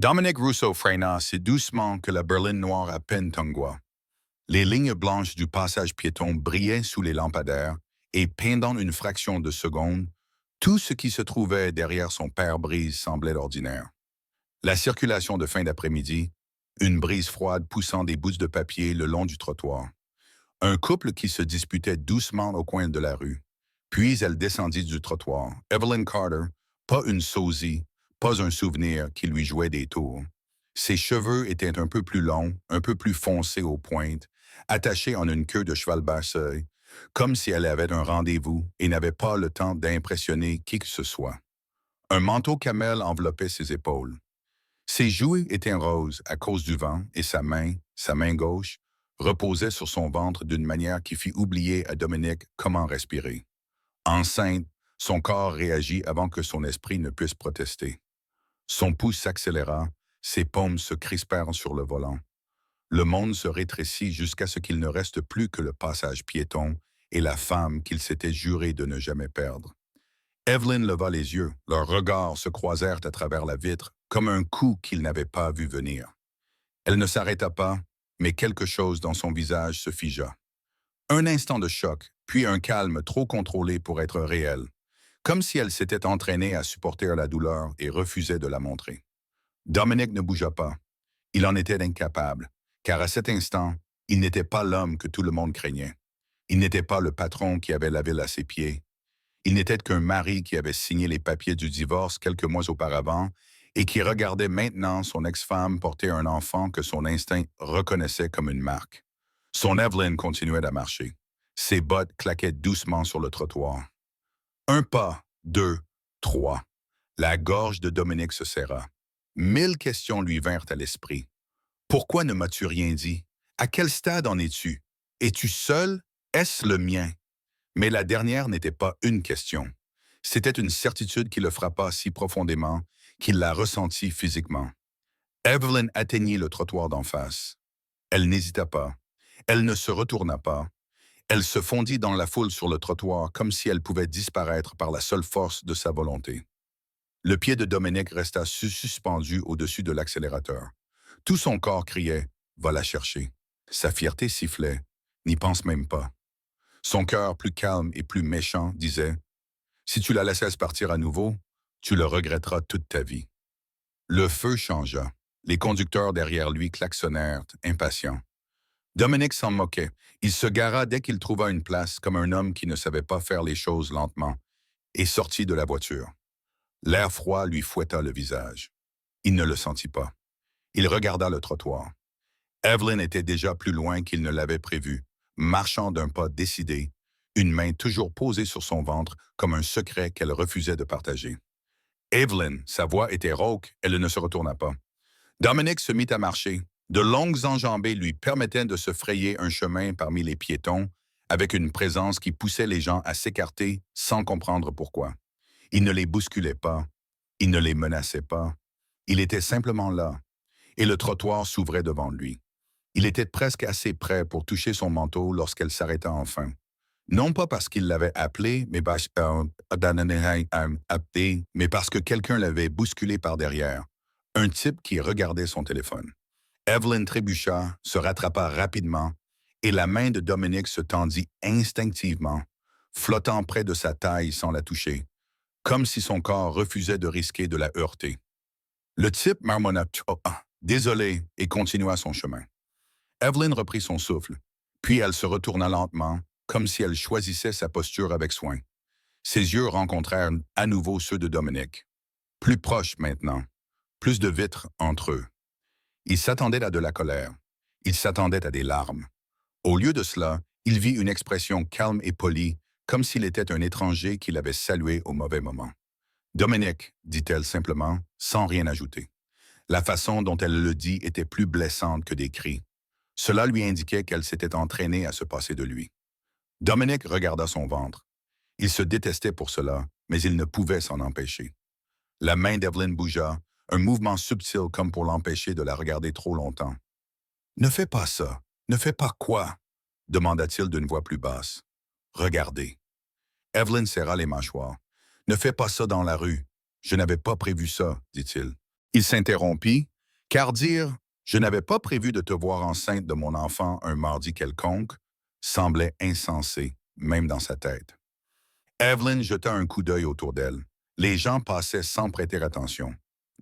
Dominic Rousseau freina si doucement que la berline noire à peine tangua. Les lignes blanches du passage piéton brillaient sous les lampadaires et, pendant une fraction de seconde, tout ce qui se trouvait derrière son pare-brise semblait ordinaire. La circulation de fin d'après-midi, une brise froide poussant des bouts de papier le long du trottoir. Un couple qui se disputait doucement au coin de la rue. Puis elle descendit du trottoir. Evelyn Carter, pas une sosie, pas un souvenir qui lui jouait des tours. Ses cheveux étaient un peu plus longs, un peu plus foncés aux pointes, attachés en une queue de cheval basseuil, comme si elle avait un rendez-vous et n'avait pas le temps d'impressionner qui que ce soit. Un manteau camel enveloppait ses épaules. Ses joues étaient roses à cause du vent et sa main gauche, reposait sur son ventre d'une manière qui fit oublier à Dominique comment respirer. Enceinte, son corps réagit avant que son esprit ne puisse protester. Son pouce s'accéléra, ses paumes se crispèrent sur le volant. Le monde se rétrécit jusqu'à ce qu'il ne reste plus que le passage piéton et la femme qu'il s'était juré de ne jamais perdre. Evelyn leva les yeux, leurs regards se croisèrent à travers la vitre, comme un coup qu'il n'avait pas vu venir. Elle ne s'arrêta pas, mais quelque chose dans son visage se figea. Un instant de choc, puis un calme trop contrôlé pour être réel, comme si elle s'était entraînée à supporter la douleur et refusait de la montrer. Dominic ne bougea pas. Il en était incapable, car à cet instant, il n'était pas l'homme que tout le monde craignait. Il n'était pas le patron qui avait la ville à ses pieds. Il n'était qu'un mari qui avait signé les papiers du divorce quelques mois auparavant et qui regardait maintenant son ex-femme porter un enfant que son instinct reconnaissait comme une marque. Son Evelyn continuait à marcher. Ses bottes claquaient doucement sur le trottoir. Un pas, deux, trois. La gorge de Dominique se serra. 1000 questions lui vinrent à l'esprit. Pourquoi ne m'as-tu rien dit? À quel stade en es-tu? Es-tu seul? Est-ce le mien? Mais la dernière n'était pas une question. C'était une certitude qui le frappa si profondément qu'il la ressentit physiquement. Evelyn atteignit le trottoir d'en face. Elle n'hésita pas. Elle ne se retourna pas. Elle se fondit dans la foule sur le trottoir comme si elle pouvait disparaître par la seule force de sa volonté. Le pied de Dominique resta suspendu au-dessus de l'accélérateur. Tout son corps criait « Va la chercher ». Sa fierté sifflait « N'y pense même pas ». Son cœur, plus calme et plus méchant, disait « Si tu la laisses partir à nouveau, tu le regretteras toute ta vie. » Le feu changea. Les conducteurs derrière lui klaxonnèrent, impatients. Dominique s'en moquait. Il se gara dès qu'il trouva une place, comme un homme qui ne savait pas faire les choses lentement, et sortit de la voiture. L'air froid lui fouetta le visage. Il ne le sentit pas. Il regarda le trottoir. Evelyn était déjà plus loin qu'il ne l'avait prévu, marchant d'un pas décidé, une main toujours posée sur son ventre comme un secret qu'elle refusait de partager. Evelyn, sa voix était rauque, elle ne se retourna pas. Dominique se mit à marcher. De longues enjambées lui permettaient de se frayer un chemin parmi les piétons, avec une présence qui poussait les gens à s'écarter sans comprendre pourquoi. Il ne les bousculait pas, il ne les menaçait pas, il était simplement là, et le trottoir s'ouvrait devant lui. Il était presque assez près pour toucher son manteau lorsqu'elle s'arrêta enfin. Non pas parce qu'il l'avait appelé, mais parce que quelqu'un l'avait bousculé par derrière, un type qui regardait son téléphone. Evelyn trébucha, se rattrapa rapidement, et la main de Dominique se tendit instinctivement, flottant près de sa taille sans la toucher, comme si son corps refusait de risquer de la heurter. Le type marmonna « Oh, désolé » et continua son chemin. Evelyn reprit son souffle, puis elle se retourna lentement, comme si elle choisissait sa posture avec soin. Ses yeux rencontrèrent à nouveau ceux de Dominique. Plus proches maintenant, plus de vitres entre eux. Il s'attendait à de la colère. Il s'attendait à des larmes. Au lieu de cela, il vit une expression calme et polie, comme s'il était un étranger qui l'avait salué au mauvais moment. « Dominique », dit-elle simplement, sans rien ajouter. La façon dont elle le dit était plus blessante que des cris. Cela lui indiquait qu'elle s'était entraînée à se passer de lui. Dominique regarda son ventre. Il se détestait pour cela, mais il ne pouvait s'en empêcher. La main d'Evelyn bougea, un mouvement subtil comme pour l'empêcher de la regarder trop longtemps. « Ne fais pas ça. Ne fais pas quoi? » demanda-t-il d'une voix plus basse. « Regardez. » Evelyn serra les mâchoires. « Ne fais pas ça dans la rue. Je n'avais pas prévu ça, dit-il. Il s'interrompit, Car dire « Je n'avais pas prévu de te voir enceinte de mon enfant un mardi quelconque » semblait insensé, même dans sa tête. Evelyn jeta un coup d'œil autour d'elle. Les gens passaient sans prêter attention.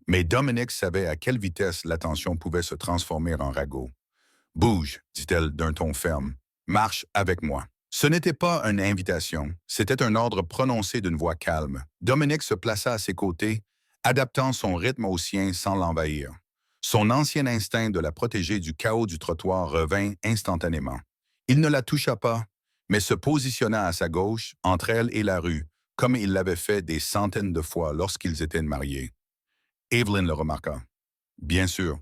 Mais Dominic savait à quelle vitesse l'attention pouvait se transformer en ragot. « Bouge », dit-elle d'un ton ferme. « Marche avec moi. » Ce n'était pas une invitation, c'était un ordre prononcé d'une voix calme. Dominic se plaça à ses côtés, adaptant son rythme au sien sans l'envahir. Son ancien instinct de la protéger du chaos du trottoir revint instantanément. Il ne la toucha pas, mais se positionna à sa gauche, entre elle et la rue, comme il l'avait fait des centaines de fois lorsqu'ils étaient mariés. Evelyn le remarqua. Bien sûr.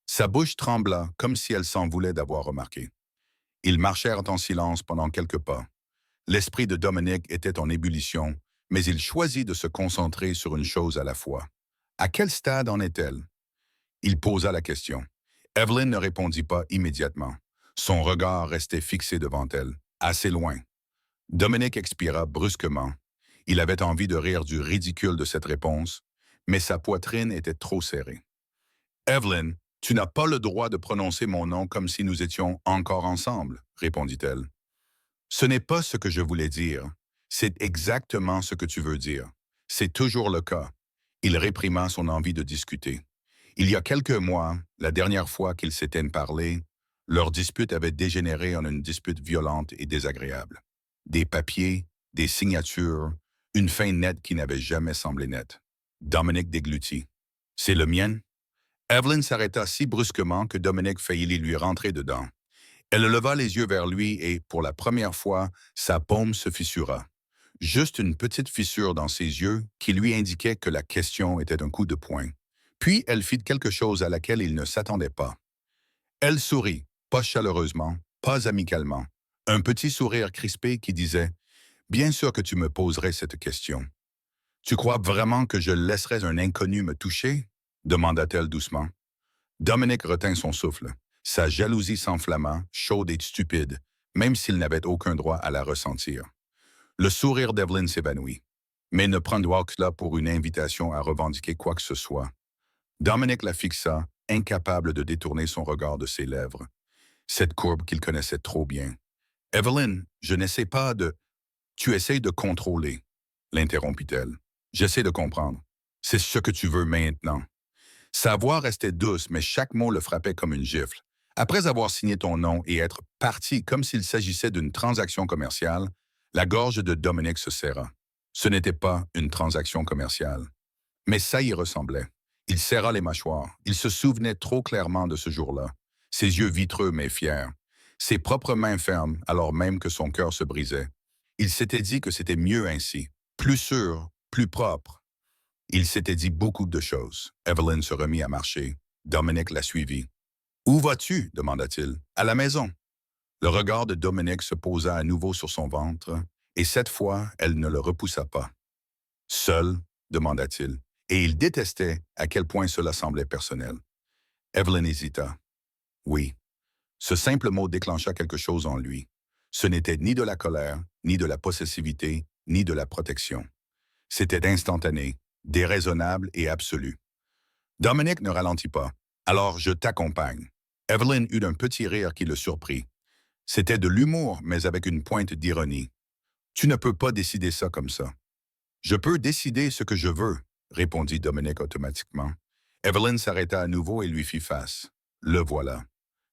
Sa bouche trembla comme si elle s'en voulait d'avoir remarqué. Ils marchèrent en silence pendant quelques pas. L'esprit de Dominic était en ébullition, mais il choisit de se concentrer sur une chose à la fois. À quel stade en est-elle? Il posa la question. Evelyn ne répondit pas immédiatement. Son regard restait fixé devant elle, assez loin. Dominic expira brusquement. Il avait envie de rire du ridicule de cette réponse, mais sa poitrine était trop serrée. « Evelyn, tu n'as pas le droit de prononcer mon nom comme si nous étions encore ensemble, » répondit-elle. « Ce n'est pas ce que je voulais dire. C'est exactement ce que tu veux dire. C'est toujours le cas. » Il réprima son envie de discuter. Il y a quelques mois, la dernière fois qu'ils s'étaient parlé, leur dispute avait dégénéré en une dispute violente et désagréable. Des papiers, des signatures, une fin nette qui n'avait jamais semblé nette. Dominic déglutit. « C'est le mien? » Evelyn s'arrêta si brusquement que Dominic faillit lui rentrer dedans. Elle leva les yeux vers lui et, pour la première fois, sa paume se fissura. Juste une petite fissure dans ses yeux qui lui indiquait que la question était un coup de poing. Puis elle fit quelque chose à laquelle il ne s'attendait pas. Elle sourit, pas chaleureusement, pas amicalement. Un petit sourire crispé qui disait « Bien sûr que tu me poserais cette question. »« Tu crois vraiment que je laisserais un inconnu me toucher ?» demanda-t-elle doucement. Dominic retint son souffle. Sa jalousie s'enflamma, chaude et stupide, même s'il n'avait aucun droit à la ressentir. Le sourire d'Evelyn s'évanouit, mais ne prendra que cela pour une invitation à revendiquer quoi que ce soit. Dominic la fixa, incapable de détourner son regard de ses lèvres. Cette courbe qu'il connaissait trop bien. « Evelyn, je n'essaie pas de... »« Tu essaies de contrôler, » l'interrompit-elle. « J'essaie de comprendre. C'est ce que tu veux maintenant. » Sa voix restait douce, mais chaque mot le frappait comme une gifle. Après avoir signé ton nom et être parti comme s'il s'agissait d'une transaction commerciale, la gorge de Dominic se serra. Ce n'était pas une transaction commerciale. Mais ça y ressemblait. Il serra les mâchoires. Il se souvenait trop clairement de ce jour-là. Ses yeux vitreux mais fiers. Ses propres mains fermes, alors même que son cœur se brisait. Il s'était dit que c'était mieux ainsi. Plus sûr, plus propre. Il s'était dit beaucoup de choses. Evelyn se remit à marcher. Dominic la suivit. « Où vas-tu » demanda-t-il. « À la maison. » Le regard de Dominic se posa à nouveau sur son ventre, et cette fois, elle ne le repoussa pas. « Seul » demanda-t-il, et il détestait à quel point cela semblait personnel. Evelyn hésita. « Oui. » Ce simple mot déclencha quelque chose en lui. Ce n'était ni de la colère, ni de la possessivité, ni de la protection. C'était instantané, déraisonnable et absolu. Dominic ne ralentit pas. « Alors, je t'accompagne. » Evelyn eut un petit rire qui le surprit. C'était de l'humour, mais avec une pointe d'ironie. « Tu ne peux pas décider ça comme ça. »« Je peux décider ce que je veux, » répondit Dominic automatiquement. Evelyn s'arrêta à nouveau et lui fit face. « Le voilà. »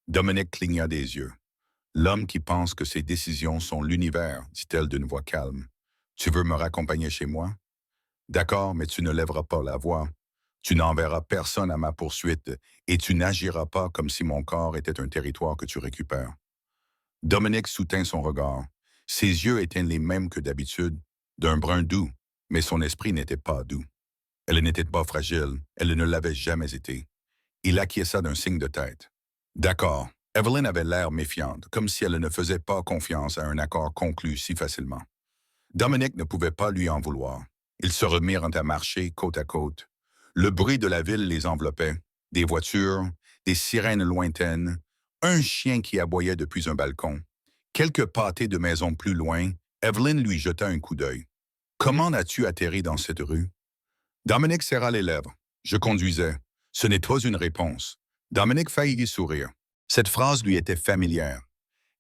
Dominic cligna des yeux. « L'homme qui pense que ses décisions sont l'univers, » dit-elle d'une voix calme. « Tu veux me raccompagner chez moi? » « D'accord, mais tu ne lèveras pas la voix. Tu n'enverras personne à ma poursuite et tu n'agiras pas comme si mon corps était un territoire que tu récupères. » Dominic soutint son regard. Ses yeux étaient les mêmes que d'habitude, d'un brun doux, mais son esprit n'était pas doux. Elle n'était pas fragile, elle ne l'avait jamais été. Il acquiesça d'un signe de tête. « D'accord. » Evelyn avait l'air méfiante, comme si elle ne faisait pas confiance à un accord conclu si facilement. Dominic ne pouvait pas lui en vouloir. Ils se remirent à marcher côte à côte. Le bruit de la ville les enveloppait. Des voitures, des sirènes lointaines, un chien qui aboyait depuis un balcon. Quelques pâtés de maisons plus loin, Evelyn lui jeta un coup d'œil. « Comment as-tu atterri dans cette rue? » Dominic serra les lèvres. « Je conduisais. Ce n'est pas une réponse. Dominic faillit sourire. Cette phrase lui était familière.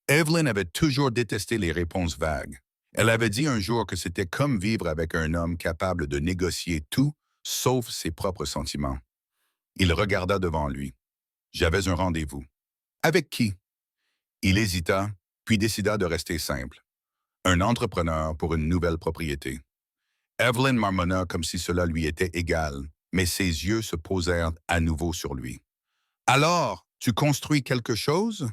Evelyn avait toujours détesté les réponses vagues. Elle avait dit un jour que c'était comme vivre avec un homme capable de négocier tout, sauf ses propres sentiments. Il regarda devant lui. J'avais un rendez-vous. Avec qui? Il hésita, puis décida de rester simple. Un entrepreneur pour une nouvelle propriété. Evelyn marmonna comme si cela lui était égal, mais ses yeux se posèrent à nouveau sur lui. Alors, tu construis quelque chose?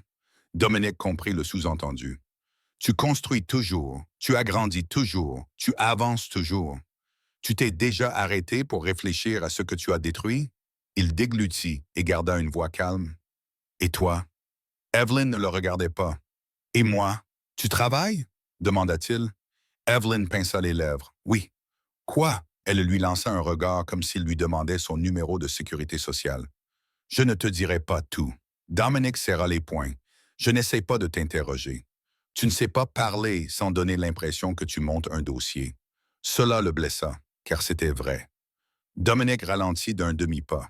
Dominique comprit le sous-entendu. Tu construis toujours, tu agrandis toujours, tu avances toujours. Tu t'es déjà arrêté pour réfléchir à ce que tu as détruit? Il déglutit et garda une voix calme. Et toi? Evelyn ne le regardait pas. Et moi? Tu travailles? Demanda-t-il. Evelyn pinça les lèvres. Oui. Quoi? Elle lui lança un regard comme s'il lui demandait son numéro de sécurité sociale. Je ne te dirai pas tout. Dominique serra les poings. Je n'essaie pas de t'interroger. Tu ne sais pas parler sans donner l'impression que tu montes un dossier. Cela le blessa, car c'était vrai. Dominique ralentit d'un demi-pas.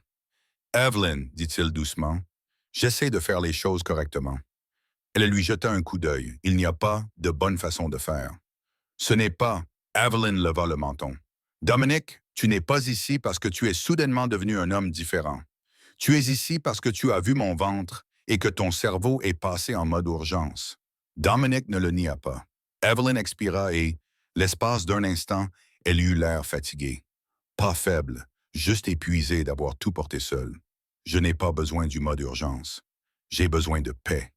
Evelyn, dit-il doucement, j'essaie de faire les choses correctement. Elle lui jeta un coup d'œil. Il n'y a pas de bonne façon de faire. Ce n'est pas. Evelyn leva le menton. Dominique, tu n'es pas ici parce que tu es soudainement devenu un homme différent. Tu es ici parce que tu as vu mon ventre et que ton cerveau est passé en mode urgence. Dominique ne le nia pas. Evelyn expira et, l'espace d'un instant, elle eut l'air fatiguée. Pas faible, juste épuisée d'avoir tout porté seule. Je n'ai pas besoin du mode urgence. J'ai besoin de paix.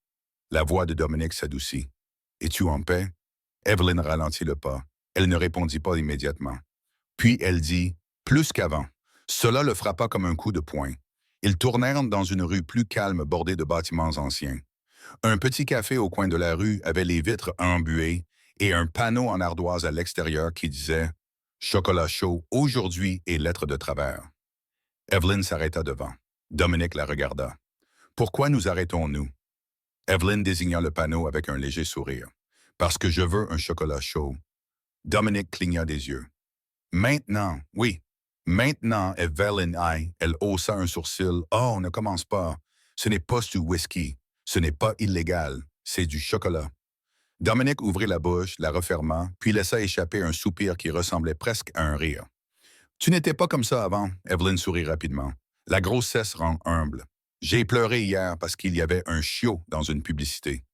La voix de Dominique s'adoucit. Es-tu en paix? Evelyn ralentit le pas. Elle ne répondit pas immédiatement. Puis elle dit, plus qu'avant. Cela le frappa comme un coup de poing. Ils tournèrent dans une rue plus calme bordée de bâtiments anciens. Un petit café au coin de la rue avait les vitres embuées et un panneau en ardoise à l'extérieur qui disait « Chocolat chaud aujourd'hui et lettres de travers ». Evelyn s'arrêta devant. Dominique la regarda. « Pourquoi nous arrêtons-nous » Evelyn désigna le panneau avec un léger sourire. « Parce que je veux un chocolat chaud. » Dominique cligna des yeux. « Maintenant, oui. Maintenant, Evelyn aille. » Elle haussa un sourcil. « Oh, ne commence pas. Ce n'est pas du whisky. Ce n'est pas illégal. C'est du chocolat. » Dominique ouvrit la bouche, la referma, puis laissa échapper un soupir qui ressemblait presque à un rire. « Tu n'étais pas comme ça avant. » Evelyn sourit rapidement. « La grossesse rend humble. J'ai pleuré hier parce qu'il y avait un chiot dans une publicité. »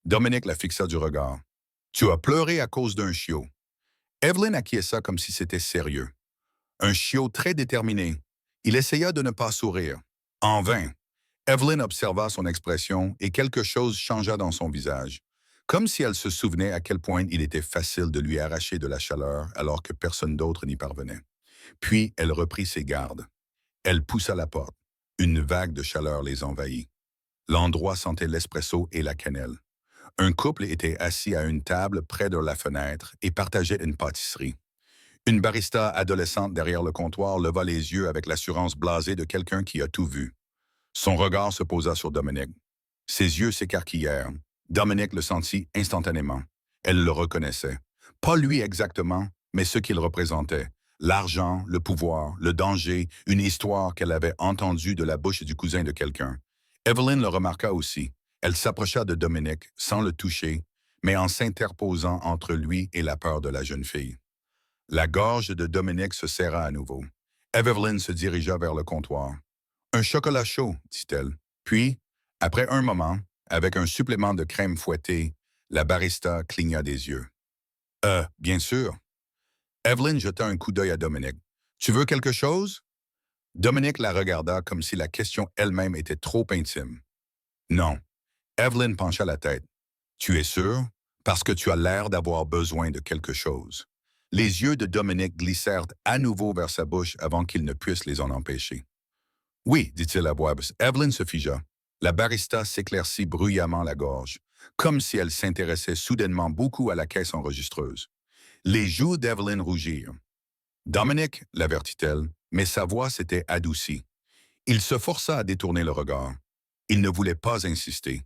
Dominique la fixa du regard. « Tu as pleuré à cause d'un chiot. » Evelyn acquiesça comme si c'était sérieux. Un chiot très déterminé. Il essaya de ne pas sourire. En vain. Evelyn observa son expression et quelque chose changea dans son visage, comme si elle se souvenait à quel point il était facile de lui arracher de la chaleur alors que personne d'autre n'y parvenait. Puis elle reprit ses gardes. Elle poussa la porte. Une vague de chaleur les envahit. L'endroit sentait l'espresso et la cannelle. Un couple était assis à une table près de la fenêtre et partageait une pâtisserie. Une barista adolescente derrière le comptoir leva les yeux avec l'assurance blasée de quelqu'un qui a tout vu. Son regard se posa sur Dominique. Ses yeux s'écarquillèrent. Dominique le sentit instantanément. Elle le reconnaissait. Pas lui exactement, mais ce qu'il représentait. L'argent, le pouvoir, le danger, une histoire qu'elle avait entendue de la bouche du cousin de quelqu'un. Evelyn le remarqua aussi. Elle s'approcha de Dominique, sans le toucher, mais en s'interposant entre lui et la peur de la jeune fille. La gorge de Dominique se serra à nouveau. Evelyn se dirigea vers le comptoir. « Un chocolat chaud, dit-elle. Puis, après un moment, avec un supplément de crème fouettée, la barista cligna des yeux. « bien sûr. » Evelyn jeta un coup d'œil à Dominique. « Tu veux quelque chose? » Dominique la regarda comme si la question elle-même était trop intime. « Non. » Evelyn pencha la tête. « Tu es sûr? Parce que tu as l'air d'avoir besoin de quelque chose. » Les yeux de Dominique glissèrent à nouveau vers sa bouche avant qu'il ne puisse les en empêcher. « Oui, dit-il à voix basse. » Evelyn se figea. La barista s'éclaircit bruyamment la gorge, comme si elle s'intéressait soudainement beaucoup à la caisse enregistreuse. Les joues d'Evelyn rougirent. « Dominique, l'avertit-elle, mais sa voix s'était adoucie. Il se força à détourner le regard. Il ne voulait pas insister.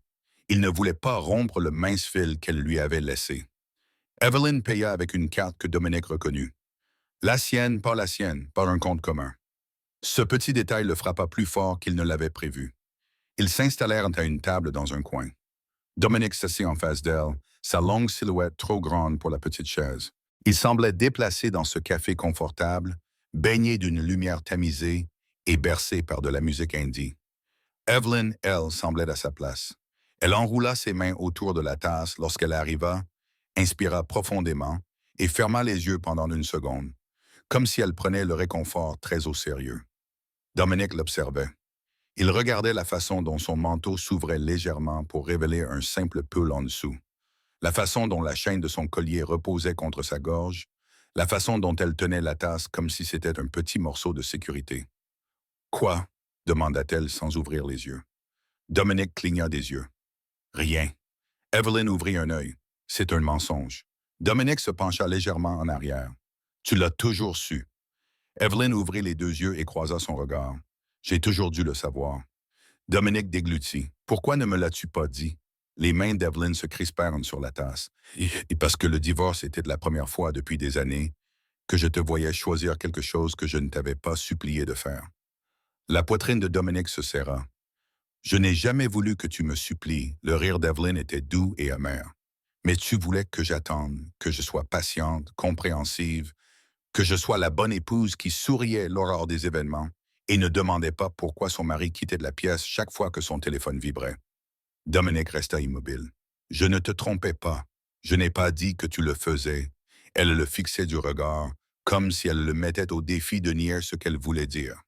Il ne voulait pas rompre le mince fil qu'elle lui avait laissé. Evelyn paya avec une carte que Dominique reconnut. La sienne, pas un compte commun. Ce petit détail le frappa plus fort qu'il ne l'avait prévu. Ils s'installèrent à une table dans un coin. Dominique s'assit en face d'elle, sa longue silhouette trop grande pour la petite chaise. Il semblait déplacé dans ce café confortable, baigné d'une lumière tamisée et bercé par de la musique indie. Evelyn, elle, semblait à sa place. Elle enroula ses mains autour de la tasse lorsqu'elle arriva, inspira profondément et ferma les yeux pendant une seconde, comme si elle prenait le réconfort très au sérieux. Dominique l'observait. Il regardait la façon dont son manteau s'ouvrait légèrement pour révéler un simple pull en dessous, la façon dont la chaîne de son collier reposait contre sa gorge, la façon dont elle tenait la tasse comme si c'était un petit morceau de sécurité. « Quoi ?» demanda-t-elle sans ouvrir les yeux. Dominique cligna des yeux. « Rien. » Evelyn ouvrit un œil. « C'est un mensonge. » Dominique se pencha légèrement en arrière. « Tu l'as toujours su. » Evelyn ouvrit les deux yeux et croisa son regard. « J'ai toujours dû le savoir. » Dominique déglutit. « Pourquoi ne me l'as-tu pas dit? » Les mains d'Evelyn se crispèrent sur la tasse. « Et parce que le divorce était la première fois depuis des années que je te voyais choisir quelque chose que je ne t'avais pas supplié de faire. » La poitrine de Dominique se serra. « Je n'ai jamais voulu que tu me supplies. » Le rire d'Evelyn était doux et amer. « Mais tu voulais que j'attende, que je sois patiente, compréhensive, que je sois la bonne épouse qui souriait lors des événements et ne demandait pas pourquoi son mari quittait de la pièce chaque fois que son téléphone vibrait. » Dominique resta immobile. « Je ne te trompais pas. Je n'ai pas dit que tu le faisais. » Elle le fixait du regard, comme si elle le mettait au défi de nier ce qu'elle voulait dire.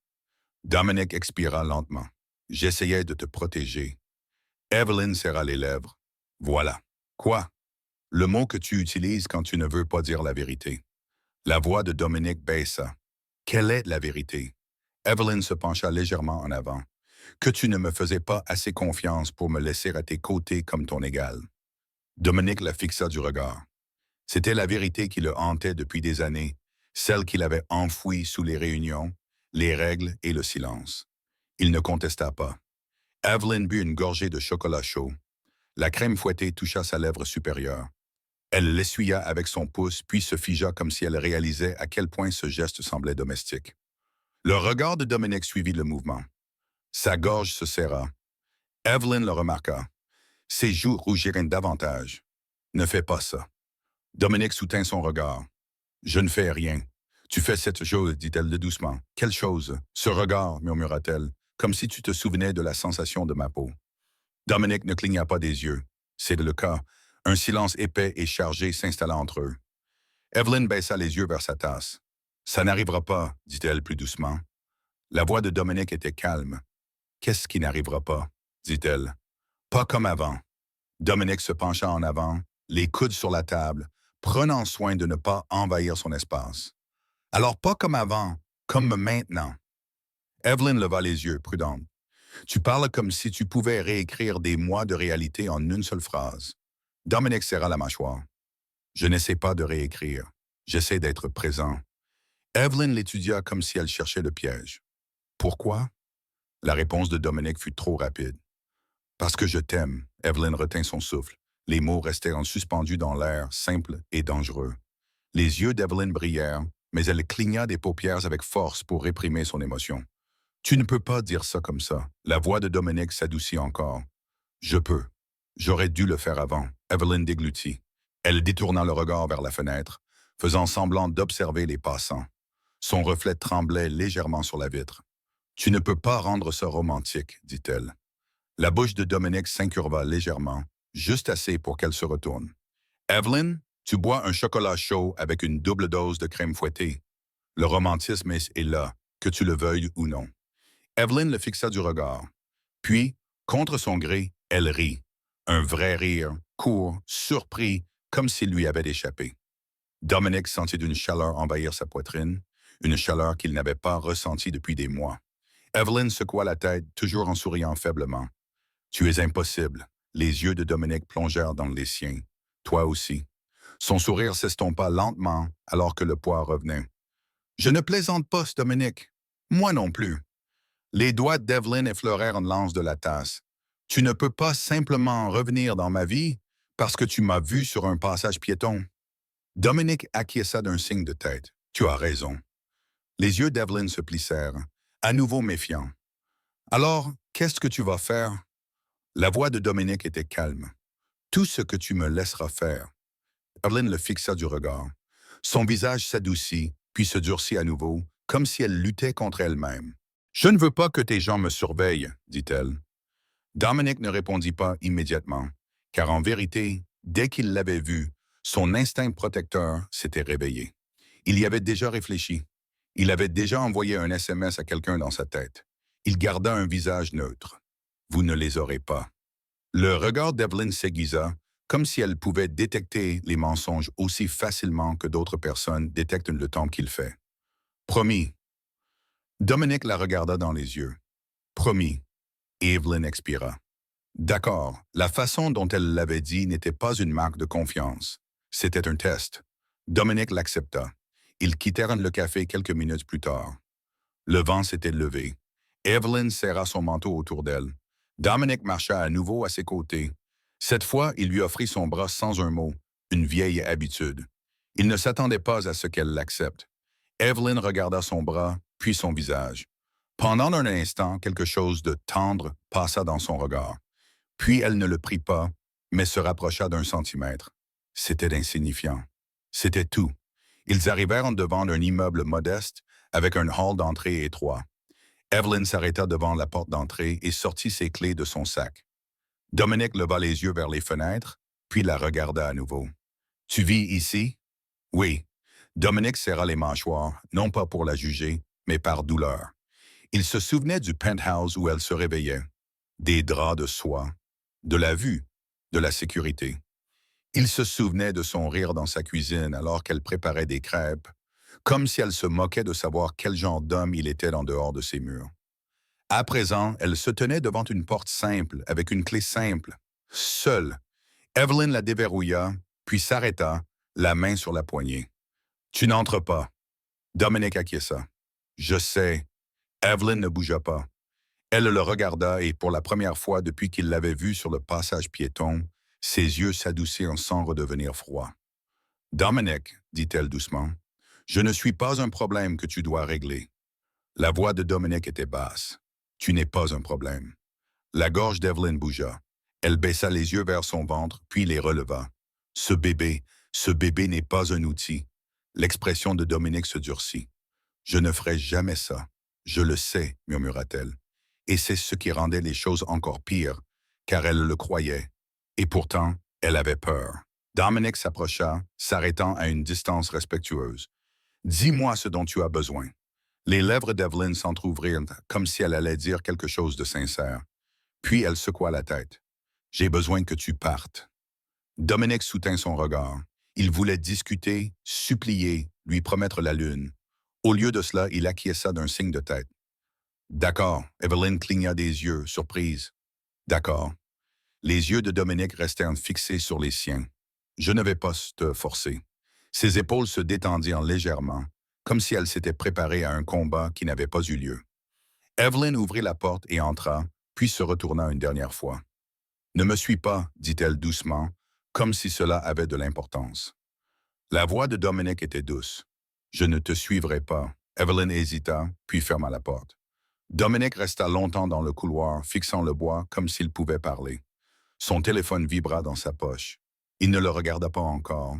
Dominique expira lentement. « J'essayais de te protéger. » Evelyn serra les lèvres. « Voilà. »« Quoi? » « Le mot que tu utilises quand tu ne veux pas dire la vérité. » La voix de Dominique baissa. « Quelle est la vérité? » Evelyn se pencha légèrement en avant. « Que tu ne me faisais pas assez confiance pour me laisser à tes côtés comme ton égal. » Dominique la fixa du regard. C'était la vérité qui le hantait depuis des années, celle qu'il avait enfouie sous les réunions, les règles et le silence. Il ne contesta pas. Evelyn but une gorgée de chocolat chaud. La crème fouettée toucha sa lèvre supérieure. Elle l'essuya avec son pouce, puis se figea comme si elle réalisait à quel point ce geste semblait domestique. Le regard de Dominique suivit le mouvement. Sa gorge se serra. Evelyn le remarqua. Ses joues rougirent davantage. « Ne fais pas ça. » Dominique soutint son regard. « Je ne fais rien. Tu fais cette chose, dit-elle doucement. « Quelle chose? » « Ce regard, murmura-t-elle, comme si tu te souvenais de la sensation de ma peau. » Dominique ne cligna pas des yeux. C'est le cas. Un silence épais et chargé s'installa entre eux. Evelyn baissa les yeux vers sa tasse. « Ça n'arrivera pas, dit-elle plus doucement. » La voix de Dominique était calme. « Qu'est-ce qui n'arrivera pas? » dit-elle. « Pas comme avant. » Dominique se pencha en avant, les coudes sur la table, prenant soin de ne pas envahir son espace. « Alors pas comme avant, comme maintenant. » Evelyn leva les yeux, prudente. « Tu parles comme si tu pouvais réécrire des mois de réalité en une seule phrase. » Dominique serra la mâchoire. « Je n'essaie pas de réécrire. J'essaie d'être présent. » Evelyn l'étudia comme si elle cherchait le piège. « Pourquoi? » La réponse de Dominique fut trop rapide. « Parce que je t'aime. » Evelyn retint son souffle. Les mots restèrent suspendus dans l'air, simples et dangereux. Les yeux d'Evelyn brillèrent, mais elle cligna des paupières avec force pour réprimer son émotion. « Tu ne peux pas dire ça comme ça. » La voix de Dominique s'adoucit encore. « Je peux. J'aurais dû le faire avant. » Evelyn déglutit. Elle détourna le regard vers la fenêtre, faisant semblant d'observer les passants. Son reflet tremblait légèrement sur la vitre. « Tu ne peux pas rendre ça romantique, » dit-elle. La bouche de Dominique s'incurva légèrement, juste assez pour qu'elle se retourne. « Evelyn, tu bois un chocolat chaud avec une double dose de crème fouettée. Le romantisme est là, que tu le veuilles ou non. » Evelyn le fixa du regard. Puis, contre son gré, elle rit. Un vrai rire, court, surpris, comme s'il lui avait échappé. Dominique sentit une chaleur envahir sa poitrine, une chaleur qu'il n'avait pas ressentie depuis des mois. Evelyn secoua la tête, toujours en souriant faiblement. « Tu es impossible. » Les yeux de Dominique plongèrent dans les siens. « Toi aussi. » Son sourire s'estompa lentement alors que le poids revenait. « Je ne plaisante pas, Dominique. Moi non plus. » Les doigts d'Evelyn effleurèrent une lance de la tasse. « Tu ne peux pas simplement revenir dans ma vie parce que tu m'as vu sur un passage piéton. » Dominique acquiesça d'un signe de tête. « Tu as raison. » Les yeux d'Evelyn se plissèrent. à nouveau méfiant. Alors, qu'est-ce que tu vas faire? La voix de Dominique était calme. Tout ce que tu me laisseras faire. Evelyn le fixa du regard. Son visage s'adoucit, puis se durcit à nouveau, comme si elle luttait contre elle-même. Je ne veux pas que tes gens me surveillent, dit-elle. Dominique ne répondit pas immédiatement, car en vérité, dès qu'il l'avait vu, son instinct protecteur s'était réveillé. Il y avait déjà réfléchi. Il avait déjà envoyé un SMS à quelqu'un dans sa tête. Il garda un visage neutre. Vous ne les aurez pas. Le regard d'Evelyn s'aiguisa, comme si elle pouvait détecter les mensonges aussi facilement que d'autres personnes détectent le temps qu'il fait. Promis. Dominique la regarda dans les yeux. Promis. Et Evelyn expira. D'accord, la façon dont elle l'avait dit n'était pas une marque de confiance. C'était un test. Dominique l'accepta. Ils quittèrent le café quelques minutes plus tard. Le vent s'était levé. Evelyn serra son manteau autour d'elle. Dominique marcha à nouveau à ses côtés. Cette fois, il lui offrit son bras sans un mot, une vieille habitude. Il ne s'attendait pas à ce qu'elle l'accepte. Evelyn regarda son bras, puis son visage. Pendant un instant, quelque chose de tendre passa dans son regard. Puis elle ne le prit pas, mais se rapprocha d'un centimètre. C'était insignifiant. C'était tout. Ils arrivèrent devant un immeuble modeste avec un hall d'entrée étroit. Evelyn s'arrêta devant la porte d'entrée et sortit ses clés de son sac. Dominique leva les yeux vers les fenêtres, puis la regarda à nouveau. « Tu vis ici? » « Oui. » Dominique serra les mâchoires, non pas pour la juger, mais par douleur. Il se souvenait du penthouse où elle se réveillait. Des draps de soie, de la vue, de la sécurité. Il se souvenait de son rire dans sa cuisine alors qu'elle préparait des crêpes, comme si elle se moquait de savoir quel genre d'homme il était en dehors de ses murs. À présent, elle se tenait devant une porte simple, avec une clé simple, seule. Evelyn la déverrouilla, puis s'arrêta, la main sur la poignée. « Tu n'entres pas. » Dominique acquiesça. « Je sais. » Evelyn ne bougea pas. Elle le regarda et pour la première fois depuis qu'il l'avait vue sur le passage piéton, ses yeux s'adoucirent sans redevenir froids. « Dominique, dit-elle doucement, je ne suis pas un problème que tu dois régler. » La voix de Dominique était basse. « Tu n'es pas un problème. » La gorge d'Evelyn bougea. Elle baissa les yeux vers son ventre, puis les releva. « Ce bébé n'est pas un outil. » L'expression de Dominique se durcit. « Je ne ferai jamais ça. Je le sais, murmura-t-elle. Et c'est ce qui rendait les choses encore pires, car elle le croyait. Et pourtant, elle avait peur. Dominique s'approcha, s'arrêtant à une distance respectueuse. « Dis-moi ce dont tu as besoin. » Les lèvres d'Evelyn s'entr'ouvrirent, comme si elle allait dire quelque chose de sincère. Puis elle secoua la tête. « J'ai besoin que tu partes. » Dominique soutint son regard. Il voulait discuter, supplier, lui promettre la lune. Au lieu de cela, il acquiesça d'un signe de tête. « D'accord. » Evelyn cligna des yeux, surprise. « D'accord. » Les yeux de Dominique restèrent fixés sur les siens. « Je ne vais pas te forcer. » Ses épaules se détendirent légèrement, comme si elle s'était préparée à un combat qui n'avait pas eu lieu. Evelyn ouvrit la porte et entra, puis se retourna une dernière fois. « Ne me suis pas, dit-elle doucement, comme si cela avait de l'importance. La voix de Dominique était douce. « Je ne te suivrai pas. » Evelyn hésita, puis ferma la porte. Dominique resta longtemps dans le couloir, fixant le bois comme s'il pouvait parler. Son téléphone vibra dans sa poche. Il ne le regarda pas encore.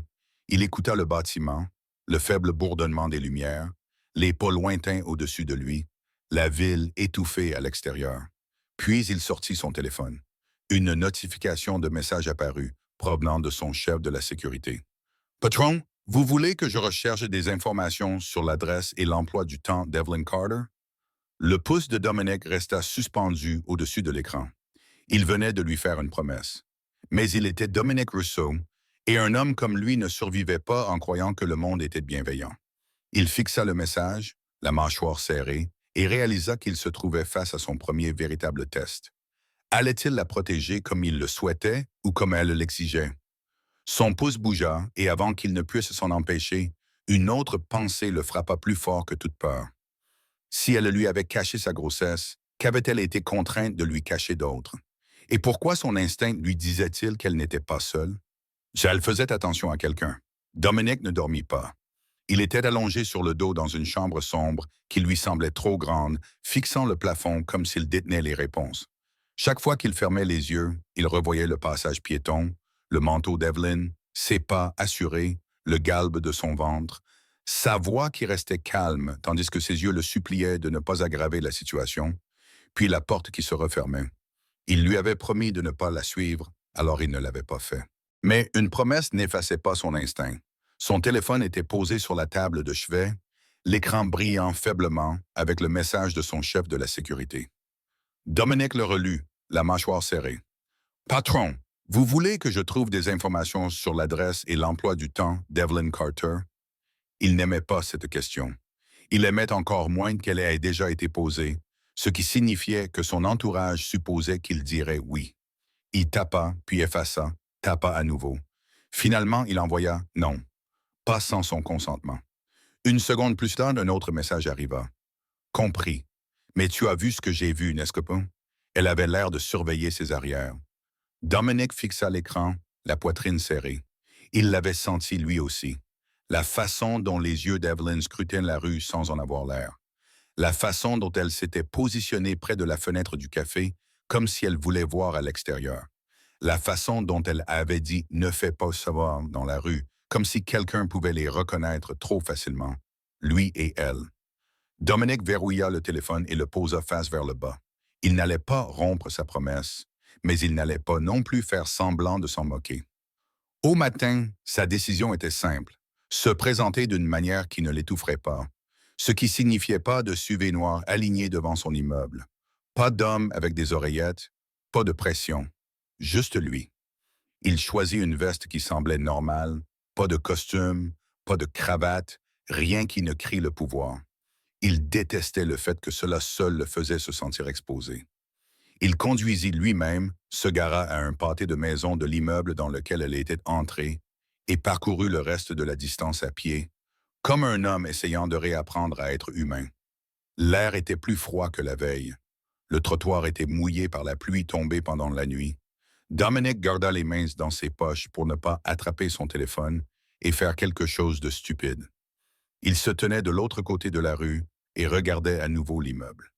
Il écouta le bâtiment, le faible bourdonnement des lumières, les pas lointains au-dessus de lui, la ville étouffée à l'extérieur. Puis il sortit son téléphone. Une notification de message apparut, provenant de son chef de la sécurité. « Patron, vous voulez que je recherche des informations sur l'adresse et l'emploi du temps d'Evelyn Carter? » Le pouce de Dominique resta suspendu au-dessus de l'écran. Il venait de lui faire une promesse. Mais il était Dominique Rousseau, et un homme comme lui ne survivait pas en croyant que le monde était bienveillant. Il fixa le message, la mâchoire serrée, et réalisa qu'il se trouvait face à son premier véritable test. Allait-il la protéger comme il le souhaitait ou comme elle l'exigeait? Son pouce bougea, et avant qu'il ne puisse s'en empêcher, une autre pensée le frappa plus fort que toute peur. Si elle lui avait caché sa grossesse, qu'avait-elle été contrainte de lui cacher d'autre? Et pourquoi son instinct lui disait-il qu'elle n'était pas seule? Elle faisait attention à quelqu'un. Dominique ne dormit pas. Il était allongé sur le dos dans une chambre sombre qui lui semblait trop grande, fixant le plafond comme s'il détenait les réponses. Chaque fois qu'il fermait les yeux, il revoyait le passage piéton, le manteau d'Evelyn, ses pas assurés, le galbe de son ventre, sa voix qui restait calme tandis que ses yeux le suppliaient de ne pas aggraver la situation, puis la porte qui se refermait. Il lui avait promis de ne pas la suivre, alors il ne l'avait pas fait. Mais une promesse n'effaçait pas son instinct. Son téléphone était posé sur la table de chevet, l'écran brillant faiblement avec le message de son chef de la sécurité. Dominique le relut, la mâchoire serrée. Patron, vous voulez que je trouve des informations sur l'adresse et l'emploi du temps d'Evelyn Carter? Il n'aimait pas cette question. Il aimait encore moins qu'elle ait déjà été posée, ce qui signifiait que son entourage supposait qu'il dirait oui. Il tapa, puis effaça, tapa à nouveau. Finalement, il envoya « non », pas sans son consentement. Une seconde plus tard, un autre message arriva. « Compris. Mais tu as vu ce que j'ai vu, n'est-ce pas? » Elle avait l'air de surveiller ses arrières. Dominique fixa l'écran, la poitrine serrée. Il l'avait senti lui aussi. La façon dont les yeux d'Evelyn scrutaient la rue sans en avoir l'air. La façon dont elle s'était positionnée près de la fenêtre du café, comme si elle voulait voir à l'extérieur. La façon dont elle avait dit « ne fais pas savoir » dans la rue, comme si quelqu'un pouvait les reconnaître trop facilement, lui et elle. Dominique verrouilla le téléphone et le posa face vers le bas. Il n'allait pas rompre sa promesse, mais il n'allait pas non plus faire semblant de s'en moquer. Au matin, sa décision était simple, se présenter d'une manière qui ne l'étoufferait pas, ce qui signifiait pas de SUV noir aligné devant son immeuble, pas d'homme avec des oreillettes, pas de pression, juste lui. Il choisit une veste qui semblait normale, pas de costume, pas de cravate, rien qui ne crie le pouvoir. Il détestait le fait que cela seul le faisait se sentir exposé. Il conduisit lui-même, se gara à un pâté de maison de l'immeuble dans lequel elle était entrée et parcourut le reste de la distance à pied, comme un homme essayant de réapprendre à être humain. L'air était plus froid que la veille. Le trottoir était mouillé par la pluie tombée pendant la nuit. Dominique garda les mains dans ses poches pour ne pas attraper son téléphone et faire quelque chose de stupide. Il se tenait de l'autre côté de la rue et regardait à nouveau l'immeuble.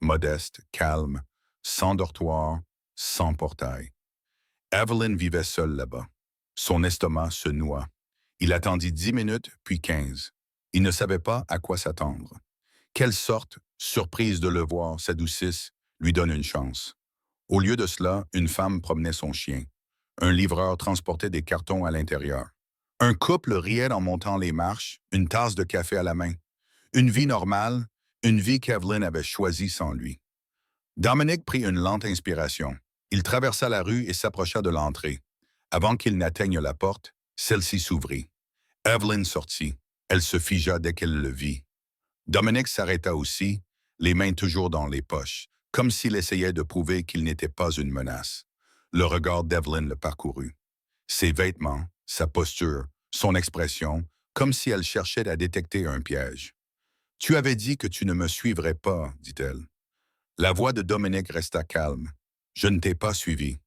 Modeste, calme, sans dortoir, sans portail. Evelyn vivait seule là-bas. Son estomac se noua. Il attendit 10 minutes, puis 15. Il ne savait pas à quoi s'attendre. Quelle sorte, surprise de le voir, s'adoucisse, lui donne une chance. Au lieu de cela, une femme promenait son chien. Un livreur transportait des cartons à l'intérieur. Un couple riait en montant les marches, une tasse de café à la main. Une vie normale, une vie qu'Evelyn avait choisie sans lui. Dominique prit une lente inspiration. Il traversa la rue et s'approcha de l'entrée. Avant qu'il n'atteigne la porte, celle-ci s'ouvrit. Evelyn sortit. Elle se figea dès qu'elle le vit. Dominique s'arrêta aussi, les mains toujours dans les poches, comme s'il essayait de prouver qu'il n'était pas une menace. Le regard d'Evelyn le parcourut. Ses vêtements, sa posture, son expression, comme si elle cherchait à détecter un piège. « Tu avais dit que tu ne me suivrais pas, dit-elle. La voix de Dominique resta calme. « Je ne t'ai pas suivi. »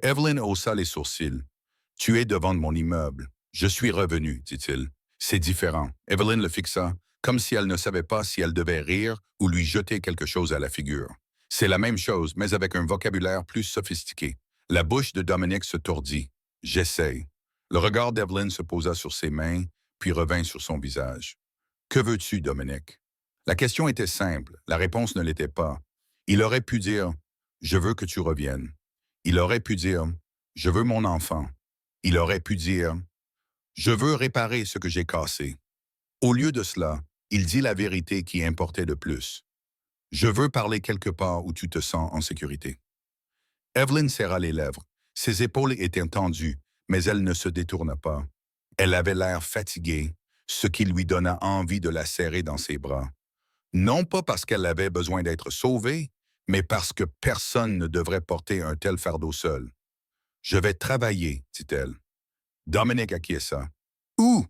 Evelyn haussa les sourcils. « Tu es devant mon immeuble. Je suis revenu, dit-il. C'est différent. » Evelyn le fixa, comme si elle ne savait pas si elle devait rire ou lui jeter quelque chose à la figure. C'est la même chose, mais avec un vocabulaire plus sophistiqué. La bouche de Dominique se tordit. « J'essaye. » Le regard d'Evelyn se posa sur ses mains, puis revint sur son visage. « Que veux-tu, Dominique? » La question était simple, la réponse ne l'était pas. Il aurait pu dire « Je veux que tu reviennes ». Il aurait pu dire « Je veux mon enfant ». Il aurait pu dire « Je veux réparer ce que j'ai cassé ». Au lieu de cela, il dit la vérité qui importait de plus. « Je veux parler quelque part où tu te sens en sécurité ». Evelyn serra les lèvres. Ses épaules étaient tendues, mais elle ne se détourna pas. Elle avait l'air fatiguée, ce qui lui donna envie de la serrer dans ses bras. Non pas parce qu'elle avait besoin d'être sauvée, mais parce que personne ne devrait porter un tel fardeau seul. « Je vais travailler, dit-elle. Dominique acquiesça. « Où? »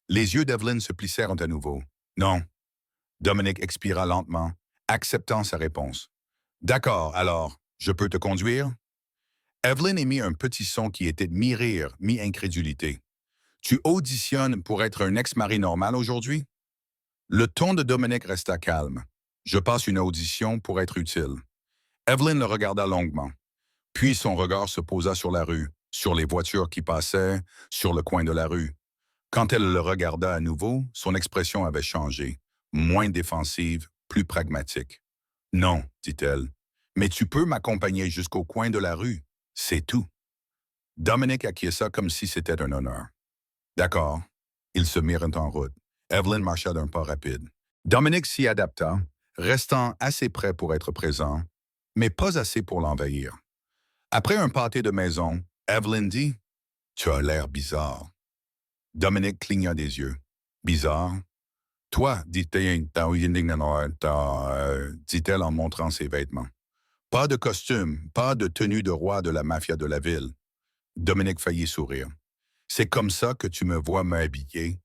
Les yeux d'Evelyn se plissèrent à nouveau. « Non. » Dominique expira lentement, acceptant sa réponse. « D'accord, alors, je peux te conduire? » Evelyn émit un petit son qui était mi-rire, mi-incrédulité. Tu auditionnes pour être un ex-mari normal aujourd'hui? Le ton de Dominic resta calme. Je passe une audition pour être utile. Evelyn le regarda longuement. Puis son regard se posa sur la rue, sur les voitures qui passaient, sur le coin de la rue. Quand elle le regarda à nouveau, son expression avait changé, moins défensive, plus pragmatique. Non, dit-elle, mais tu peux m'accompagner jusqu'au coin de la rue. C'est tout. Dominic acquiesça comme si c'était un honneur. D'accord. Ils se mirent en route. Evelyn marcha d'un pas rapide. Dominic s'y adapta, restant assez près pour être présent, mais pas assez pour l'envahir. Après un pâté de maison, Evelyn dit « Tu as l'air bizarre ». Dominic cligna des yeux. « Bizarre? » « Toi, dit-elle en montrant ses vêtements. « Pas de costume, pas de tenue de roi de la mafia de la ville. » Dominic faillit sourire. « C'est comme ça que tu me vois m'habiller? »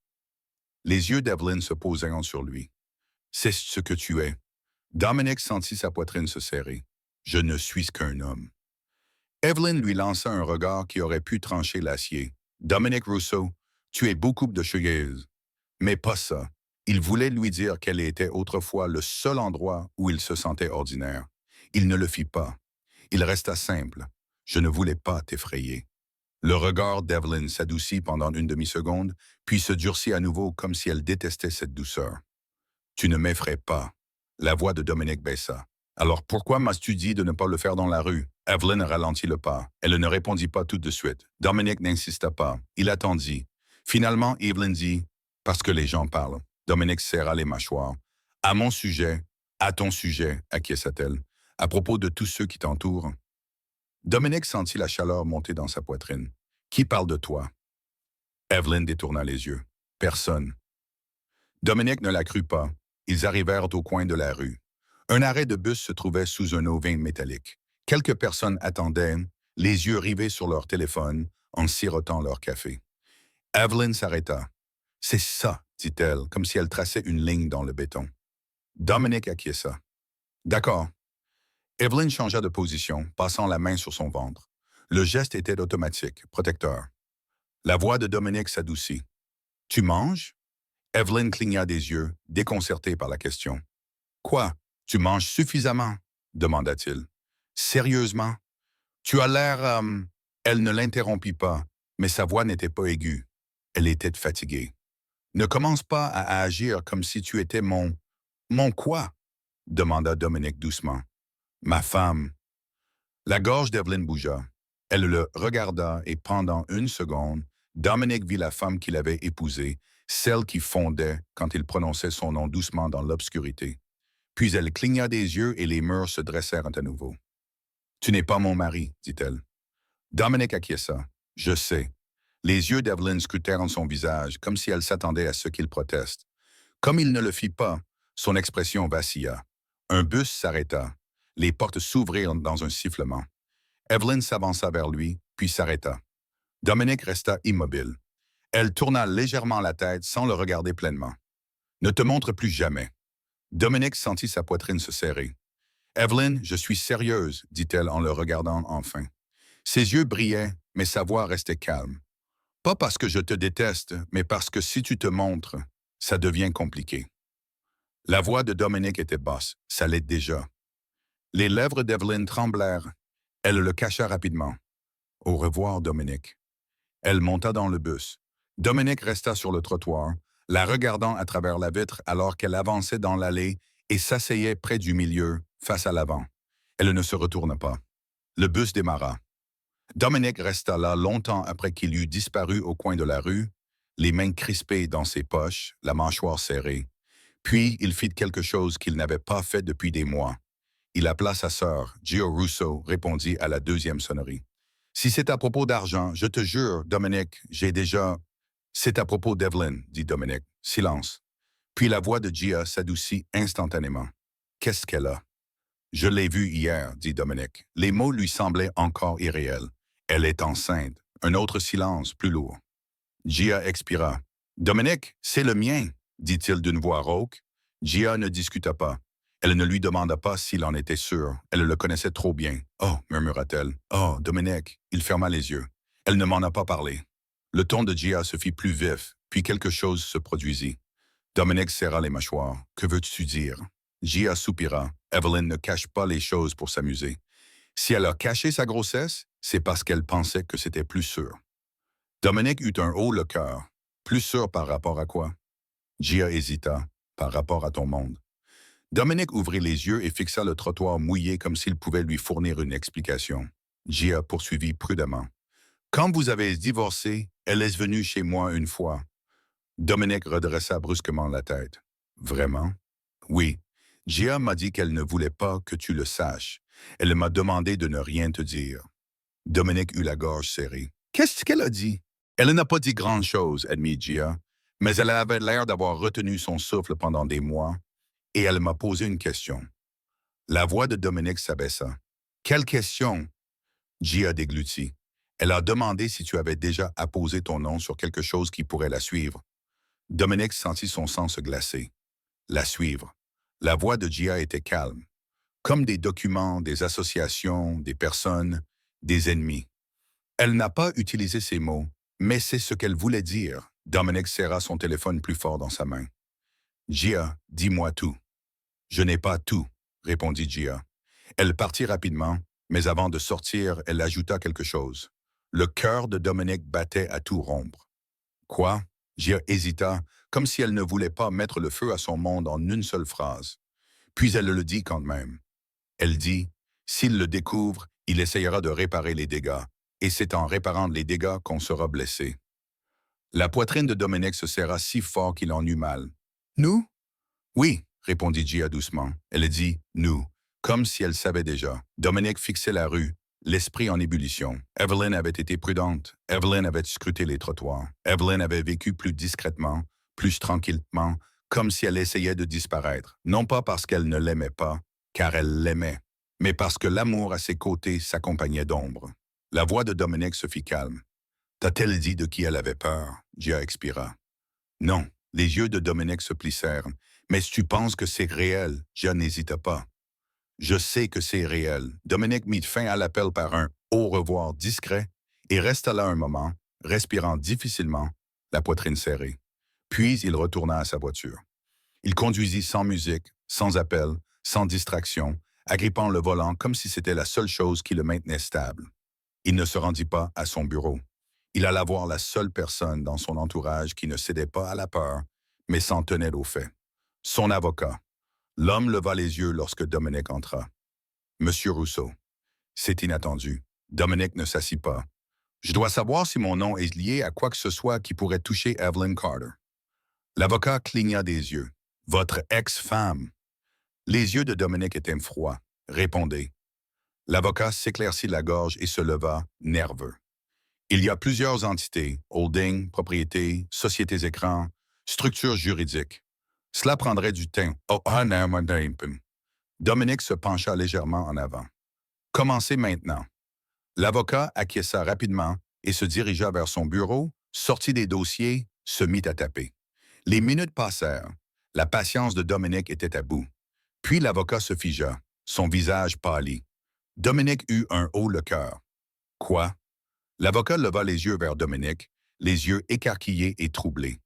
Les yeux d'Evelyn se posèrent sur lui. « C'est ce que tu es. » Dominic sentit sa poitrine se serrer. « Je ne suis qu'un homme. » Evelyn lui lança un regard qui aurait pu trancher l'acier. « Dominic Rousseau, tu es beaucoup de chose. » Mais pas ça. Il voulait lui dire qu'elle était autrefois le seul endroit où il se sentait ordinaire. Il ne le fit pas. Il resta simple. « Je ne voulais pas t'effrayer. » Le regard d'Evelyn s'adoucit pendant une demi-seconde, puis se durcit à nouveau comme si elle détestait cette douceur. « Tu ne m'effraies pas. » La voix de Dominic baissa. « Alors pourquoi m'as-tu dit de ne pas le faire dans la rue? » Evelyn ralentit le pas. Elle ne répondit pas tout de suite. Dominic n'insista pas. Il attendit. Finalement, Evelyn dit « Parce que les gens parlent. » Dominic serra les mâchoires. « À mon sujet, à ton sujet, acquiesça-t-elle. À propos de tous ceux qui t'entourent. » Dominic sentit la chaleur monter dans sa poitrine. « Qui parle de toi? » Evelyn détourna les yeux. « Personne. » Dominic ne la crut pas. Ils arrivèrent au coin de la rue. Un arrêt de bus se trouvait sous un auvent métallique. Quelques personnes attendaient, les yeux rivés sur leur téléphone, en sirotant leur café. Evelyn s'arrêta. « C'est ça, dit-elle, comme si elle traçait une ligne dans le béton. Dominic acquiesça. « D'accord. » Evelyn changea de position, passant la main sur son ventre. Le geste était automatique, protecteur. La voix de Dominic s'adoucit. « Tu manges? » Evelyn cligna des yeux, déconcertée par la question. « Quoi? Tu manges suffisamment? » demanda-t-il. « Sérieusement? Tu as l'air... Elle ne l'interrompit pas, mais sa voix n'était pas aiguë. Elle était fatiguée. « Ne commence pas à agir comme si tu étais mon... »« Mon quoi? » demanda Dominic doucement. « Ma femme. » La gorge d'Evelyn bougea. Elle le regarda et pendant une seconde, Dominic vit la femme qu'il avait épousée, celle qui fondait quand il prononçait son nom doucement dans l'obscurité. Puis elle cligna des yeux et les murs se dressèrent à nouveau. « Tu n'es pas mon mari, dit-elle. » Dominic acquiesça. « Je sais. » Les yeux d'Evelyn scrutèrent son visage, comme si elle s'attendait à ce qu'il proteste. Comme il ne le fit pas, son expression vacilla. Un bus s'arrêta. Les portes s'ouvrirent dans un sifflement. Evelyn s'avança vers lui, puis s'arrêta. Dominic resta immobile. Elle tourna légèrement la tête sans le regarder pleinement. « Ne te montre plus jamais. » Dominic sentit sa poitrine se serrer. « Evelyn, je suis sérieuse, dit-elle en le regardant enfin. » Ses yeux brillaient, mais sa voix restait calme. « Pas parce que je te déteste, mais parce que si tu te montres, ça devient compliqué. » La voix de Dominic était basse, ça l'est déjà. Les lèvres d'Evelyn tremblèrent. Elle le cacha rapidement. « Au revoir, Dominic. » Elle monta dans le bus. Dominic resta sur le trottoir, la regardant à travers la vitre alors qu'elle avançait dans l'allée et s'asseyait près du milieu, face à l'avant. Elle ne se retourna pas. Le bus démarra. Dominic resta là longtemps après qu'il eut disparu au coin de la rue, les mains crispées dans ses poches, la mâchoire serrée. Puis il fit quelque chose qu'il n'avait pas fait depuis des mois. Il appela sa sœur, Gio Russo, répondit à la deuxième sonnerie. « Si c'est à propos d'argent, je te jure, Dominic, j'ai déjà... » « C'est à propos d'Evelyn, dit Dominic. Silence. Puis la voix de Gia s'adoucit instantanément. « Qu'est-ce qu'elle a? »« Je l'ai vue hier, dit Dominic. Les mots lui semblaient encore irréels. « Elle est enceinte. » Un autre silence, plus lourd. Gia expira. « Dominic, c'est le mien, dit-il d'une voix rauque. Gia ne discuta pas. Elle ne lui demanda pas s'il en était sûr. Elle le connaissait trop bien. « Oh, murmura-t-elle. Oh, Dominic. » Il ferma les yeux. « Elle ne m'en a pas parlé. » Le ton de Gia se fit plus vif, puis quelque chose se produisit. Dominic serra les mâchoires. « Que veux-tu dire? » Gia soupira. Evelyn ne cache pas les choses pour s'amuser. Si elle a caché sa grossesse, c'est parce qu'elle pensait que c'était plus sûr. Dominic eut un haut le cœur. Plus sûr par rapport à quoi? Gia hésita. Par rapport à ton monde. Dominic ouvrit les yeux et fixa le trottoir mouillé comme s'il pouvait lui fournir une explication. Gia poursuivit prudemment. Quand vous avez divorcé, elle est venue chez moi une fois. Dominic redressa brusquement la tête. Vraiment? Oui. Gia m'a dit qu'elle ne voulait pas que tu le saches. Elle m'a demandé de ne rien te dire. Dominic eut la gorge serrée. Qu'est-ce qu'elle a dit? Elle n'a pas dit grand-chose, admit Gia, mais elle avait l'air d'avoir retenu son souffle pendant des mois, et elle m'a posé une question. La voix de Dominic s'abaissa. Quelle question? Gia déglutit. Elle a demandé si tu avais déjà apposé ton nom sur quelque chose qui pourrait la suivre. Dominic sentit son sang se glacer. La suivre. La voix de Gia était calme. Comme des documents, des associations, des personnes, des ennemis. Elle n'a pas utilisé ces mots, mais c'est ce qu'elle voulait dire. Dominic serra son téléphone plus fort dans sa main. Gia, dis-moi tout. Je n'ai pas tout, répondit Gia. Elle partit rapidement, mais avant de sortir, elle ajouta quelque chose. Le cœur de Dominic battait à tout rompre. Quoi? Gia hésita, comme si elle ne voulait pas mettre le feu à son monde en une seule phrase. Puis elle le dit quand même. Elle dit, s'il le découvre, il essayera de réparer les dégâts, et c'est en réparant les dégâts qu'on sera blessé. La poitrine de Dominic se serra si fort qu'il en eut mal. Nous? Oui, répondit Gia doucement. Elle dit « nous », comme si elle savait déjà. Dominic fixait la rue, l'esprit en ébullition. Evelyn avait été prudente. Evelyn avait scruté les trottoirs. Evelyn avait vécu plus discrètement, plus tranquillement, comme si elle essayait de disparaître. Non pas parce qu'elle ne l'aimait pas, car elle l'aimait, mais parce que l'amour à ses côtés s'accompagnait d'ombre. La voix de Dominic se fit calme. « T'a-t-elle dit de qui elle avait peur? » Gia expira. « Non. » Les yeux de Dominic se plissèrent. « Mais si tu penses que c'est réel, Gia n'hésita pas. »« Je sais que c'est réel. » Dominic mit fin à l'appel par un « au revoir » discret et resta là un moment, respirant difficilement, la poitrine serrée. Puis il retourna à sa voiture. Il conduisit sans musique, sans appel, sans distraction, agrippant le volant comme si c'était la seule chose qui le maintenait stable. Il ne se rendit pas à son bureau. Il alla voir la seule personne dans son entourage qui ne cédait pas à la peur, mais s'en tenait aux faits. Son avocat. L'homme leva les yeux lorsque Dominic entra. « Monsieur Rousseau. » C'est inattendu. Dominic ne s'assit pas. « Je dois savoir si mon nom est lié à quoi que ce soit qui pourrait toucher Evelyn Carter. » L'avocat cligna des yeux. « Votre ex-femme. » Les yeux de Dominic étaient froids. « Répondez. » L'avocat s'éclaircit la gorge et se leva, nerveux. Il y a plusieurs entités, holding, propriétés, sociétés écrans, structures juridiques. Cela prendrait du temps. Dominic se pencha légèrement en avant. Commencez maintenant. L'avocat acquiesça rapidement et se dirigea vers son bureau, sortit des dossiers, se mit à taper. Les minutes passèrent. La patience de Dominic était à bout. Puis l'avocat se figea, son visage pâlit. Dominic eut un haut le cœur. Quoi? L'avocat leva les yeux vers Dominic, les yeux écarquillés et troublés.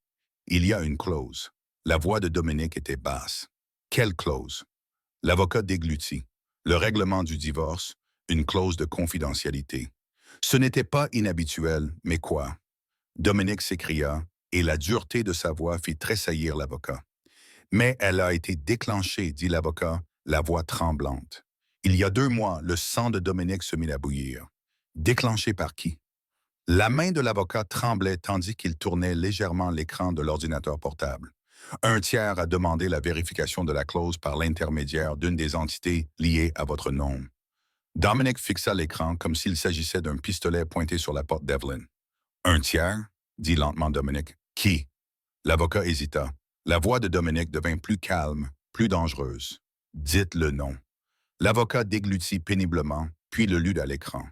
Il y a une clause. La voix de Dominic était basse. Quelle clause? L'avocat déglutit. Le règlement du divorce, une clause de confidentialité. Ce n'était pas inhabituel, mais quoi? Dominic s'écria, et la dureté de sa voix fit tressaillir l'avocat. Mais elle a été déclenchée, dit l'avocat, la voix tremblante. Il y a 2 mois, le sang de Dominic se mit à bouillir. Déclenché par qui? La main de l'avocat tremblait tandis qu'il tournait légèrement l'écran de l'ordinateur portable. Un tiers a demandé la vérification de la clause par l'intermédiaire d'une des entités liées à votre nom. Dominic fixa l'écran comme s'il s'agissait d'un pistolet pointé sur la porte d'Evelyn. Un tiers? Dit lentement Dominic. Qui? L'avocat hésita. La voix de Dominic devint plus calme, plus dangereuse. Dites le nom. L'avocat déglutit péniblement, puis le lut à l'écran.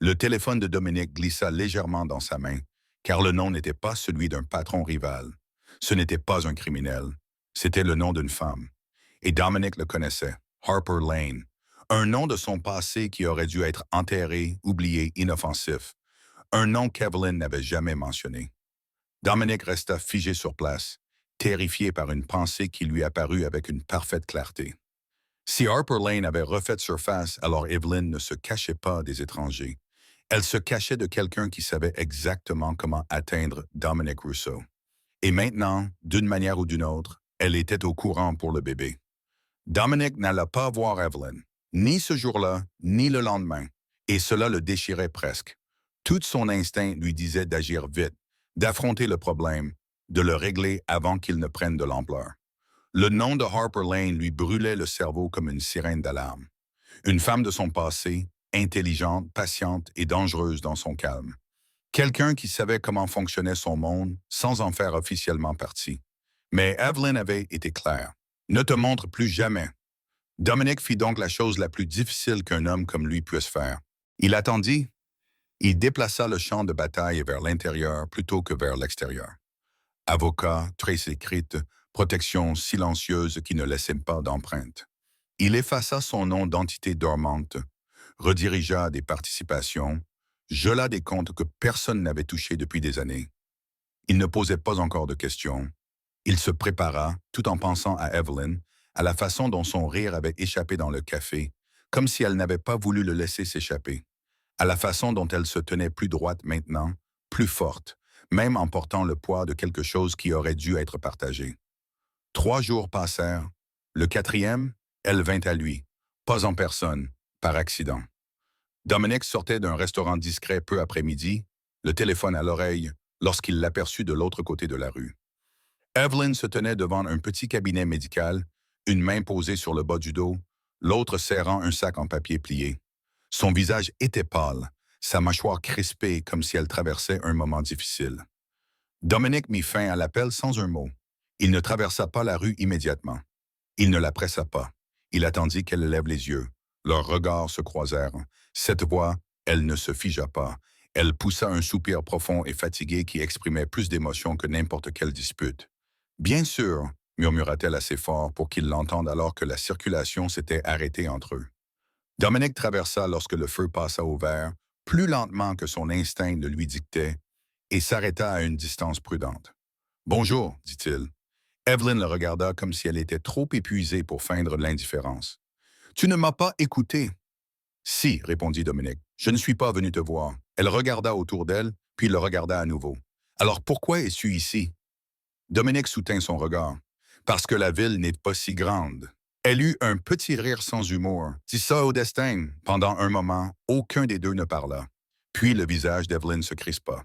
Le téléphone de Dominic glissa légèrement dans sa main, car le nom n'était pas celui d'un patron rival. Ce n'était pas un criminel. C'était le nom d'une femme. Et Dominic le connaissait, Harper Lane. Un nom de son passé qui aurait dû être enterré, oublié, inoffensif. un nom qu'Evelyn n'avait jamais mentionné. Dominic resta figé sur place, terrifié par une pensée qui lui apparut avec une parfaite clarté. Si Harper Lane avait refait surface, alors Evelyn ne se cachait pas des étrangers. Elle se cachait de quelqu'un qui savait exactement comment atteindre Dominic Rousseau. Et maintenant, d'une manière ou d'une autre, elle était au courant pour le bébé. Dominic n'alla pas voir Evelyn, ni ce jour-là, ni le lendemain, et cela le déchirait presque. Tout son instinct lui disait d'agir vite, d'affronter le problème, de le régler avant qu'il ne prenne de l'ampleur. Le nom de Harper Lane lui brûlait le cerveau comme une sirène d'alarme. Une femme de son passé, intelligente, patiente et dangereuse dans son calme. Quelqu'un qui savait comment fonctionnait son monde sans en faire officiellement partie. Mais Evelyn avait été claire. Ne te montre plus jamais. Dominic fit donc la chose la plus difficile qu'un homme comme lui puisse faire. Il attendit. Il déplaça le champ de bataille vers l'intérieur plutôt que vers l'extérieur. Avocat, trace écrite, protection silencieuse qui ne laissait pas d'empreinte. Il effaça son nom d'entité dormante, redirigea des participations, gela des comptes que personne n'avait touchés depuis des années. Il ne posait pas encore de questions. Il se prépara, tout en pensant à Evelyn, à la façon dont son rire avait échappé dans le café, comme si elle n'avait pas voulu le laisser s'échapper, à la façon dont elle se tenait plus droite maintenant, plus forte, même en portant le poids de quelque chose qui aurait dû être partagé. 3 jours passèrent. Le 4e, elle vint à lui, pas en personne, par accident. Dominic sortait d'un restaurant discret peu après-midi, le téléphone à l'oreille, lorsqu'il l'aperçut de l'autre côté de la rue. Evelyn se tenait devant un petit cabinet médical, une main posée sur le bas du dos, l'autre serrant un sac en papier plié. Son visage était pâle, sa mâchoire crispée comme si elle traversait un moment difficile. Dominic mit fin à l'appel sans un mot. Il ne traversa pas la rue immédiatement. Il ne la pressa pas. Il attendit qu'elle lève les yeux. Leurs regards se croisèrent. Cette fois, elle ne se figea pas. Elle poussa un soupir profond et fatigué qui exprimait plus d'émotion que n'importe quelle dispute. « Bien sûr », murmura-t-elle assez fort pour qu'il l'entende alors que la circulation s'était arrêtée entre eux. Dominic traversa lorsque le feu passa au vert, plus lentement que son instinct ne lui dictait, et s'arrêta à une distance prudente. « Bonjour », dit-il. Evelyn le regarda comme si elle était trop épuisée pour feindre l'indifférence. « Tu ne m'as pas écouté. »« Si », répondit Dominic, « je ne suis pas venu te voir. » Elle regarda autour d'elle, puis le regarda à nouveau. « Alors pourquoi es-tu ici ?» Dominic soutint son regard. « Parce que la ville n'est pas si grande. » Elle eut un petit rire sans humour. « Dis ça au destin. » Pendant un moment, aucun des deux ne parla. Puis le visage d'Evelyn se crispa.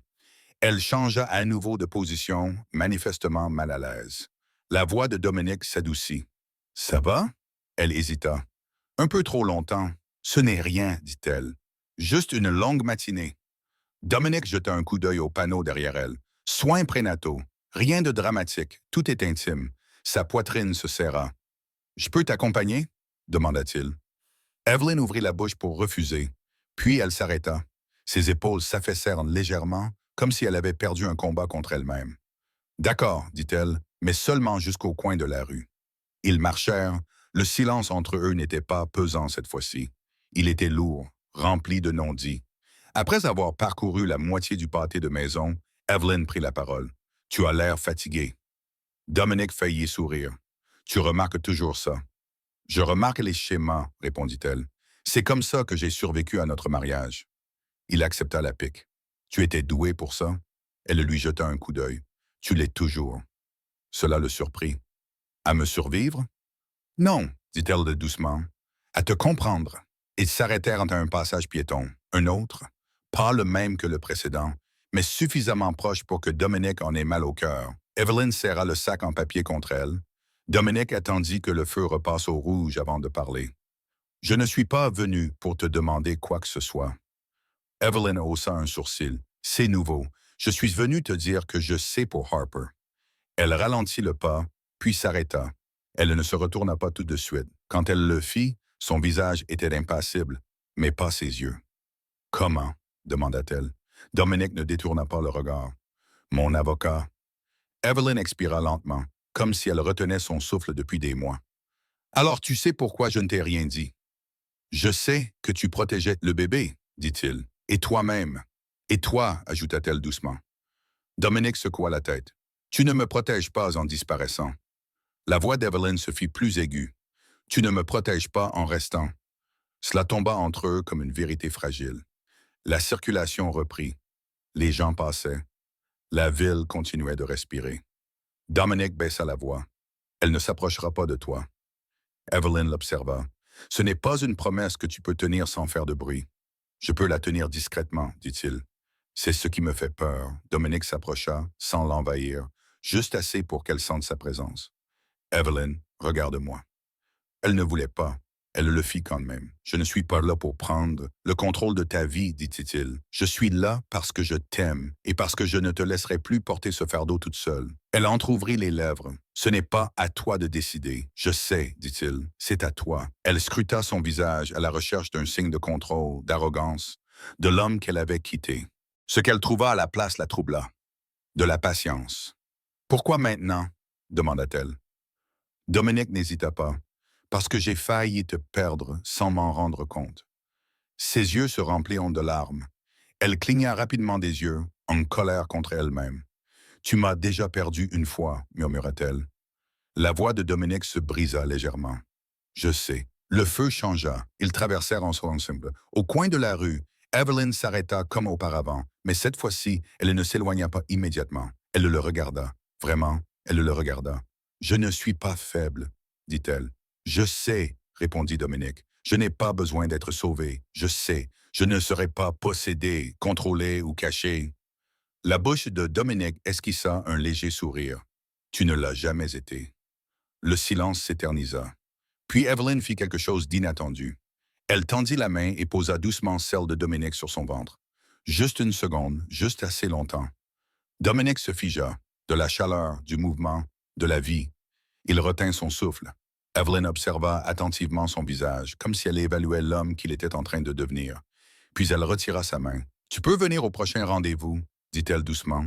Elle changea à nouveau de position, manifestement mal à l'aise. La voix de Dominic s'adoucit. « Ça va ?» Elle hésita. « Un peu trop longtemps. »« Ce n'est rien, dit-elle. Juste une longue matinée. » Dominic jeta un coup d'œil au panneau derrière elle. « Soins prénataux. Rien de dramatique. Tout est intime. » Sa poitrine se serra. « Je peux t'accompagner ?» demanda-t-il. Evelyn ouvrit la bouche pour refuser. Puis elle s'arrêta. Ses épaules s'affaissèrent légèrement, comme si elle avait perdu un combat contre elle-même. « D'accord, dit-elle, mais seulement jusqu'au coin de la rue. » Ils marchèrent. Le silence entre eux n'était pas pesant cette fois-ci. Il était lourd, rempli de non-dits. Après avoir parcouru la moitié du pâté de maison, Evelyn prit la parole. « Tu as l'air fatigué. » Dominic faillit sourire. « Tu remarques toujours ça. »« Je remarque les schémas, » répondit-elle. « C'est comme ça que j'ai survécu à notre mariage. » Il accepta la pique. « Tu étais doué pour ça? » Elle lui jeta un coup d'œil. « Tu l'es toujours. » Cela le surprit. « À me survivre? »« Non, » dit-elle doucement. « À te comprendre. » Ils s'arrêtèrent à un passage piéton. Un autre, pas le même que le précédent, mais suffisamment proche pour que Dominic en ait mal au cœur. Evelyn serra le sac en papier contre elle. Dominic attendit que le feu repasse au rouge avant de parler. « Je ne suis pas venu pour te demander quoi que ce soit. » Evelyn haussa un sourcil. « C'est nouveau. Je suis venu te dire que je sais pour Harper. » Elle ralentit le pas, puis s'arrêta. Elle ne se retourna pas tout de suite. Quand elle le fit, son visage était impassible, mais pas ses yeux. « Comment ?» demanda-t-elle. Dominic ne détourna pas le regard. « Mon avocat. » Evelyn expira lentement, comme si elle retenait son souffle depuis des mois. « Alors tu sais pourquoi je ne t'ai rien dit. »« Je sais que tu protégeais le bébé, dit-il, et toi-même. Et toi, ajouta-t-elle doucement. Dominique secoua la tête. Tu ne me protèges pas en disparaissant. La voix d'Evelyn se fit plus aiguë. Tu ne me protèges pas en restant. Cela tomba entre eux comme une vérité fragile. La circulation reprit. Les gens passaient. La ville continuait de respirer. Dominique baissa la voix. Elle ne s'approchera pas de toi. Evelyn l'observa. Ce n'est pas une promesse que tu peux tenir sans faire de bruit. Je peux la tenir discrètement, dit-il. C'est ce qui me fait peur. Dominique s'approcha, sans l'envahir, juste assez pour qu'elle sente sa présence. Evelyn, regarde-moi. Elle ne voulait pas. Elle le fit quand même. Je ne suis pas là pour prendre le contrôle de ta vie, dit-il. Je suis là parce que je t'aime et parce que je ne te laisserai plus porter ce fardeau toute seule. Elle entr'ouvrit les lèvres. Ce n'est pas à toi de décider. Je sais, dit-il. C'est à toi. Elle scruta son visage à la recherche d'un signe de contrôle, d'arrogance, de l'homme qu'elle avait quitté. Ce qu'elle trouva à la place la troubla. De la patience. Pourquoi maintenant? Demanda-t-elle. Dominique n'hésita pas. Parce que j'ai failli te perdre sans m'en rendre compte. Ses yeux se remplirent de larmes. Elle cligna rapidement des yeux, en colère contre elle-même. Tu m'as déjà perdu une fois, murmura-t-elle. La voix de Dominique se brisa légèrement. Je sais. Le feu changea. Ils traversèrent ensemble. Au coin de la rue, Evelyn s'arrêta comme auparavant, mais cette fois-ci, elle ne s'éloigna pas immédiatement. Elle le regarda. Vraiment, elle le regarda. Je ne suis pas faible, dit-elle. Je sais, répondit Dominique. Je n'ai pas besoin d'être sauvé. Je sais. Je ne serai pas possédé, contrôlé ou caché. La bouche de Dominique esquissa un léger sourire. Tu ne l'as jamais été. Le silence s'éternisa. Puis Evelyn fit quelque chose d'inattendu. Elle tendit la main et posa doucement celle de Dominique sur son ventre. Juste une seconde, juste assez longtemps. Dominique se figea, de la chaleur, du mouvement, de la vie. Il retint son souffle. Evelyn observa attentivement son visage, comme si elle évaluait l'homme qu'il était en train de devenir. Puis elle retira sa main. « Tu peux venir au prochain rendez-vous, » dit-elle doucement.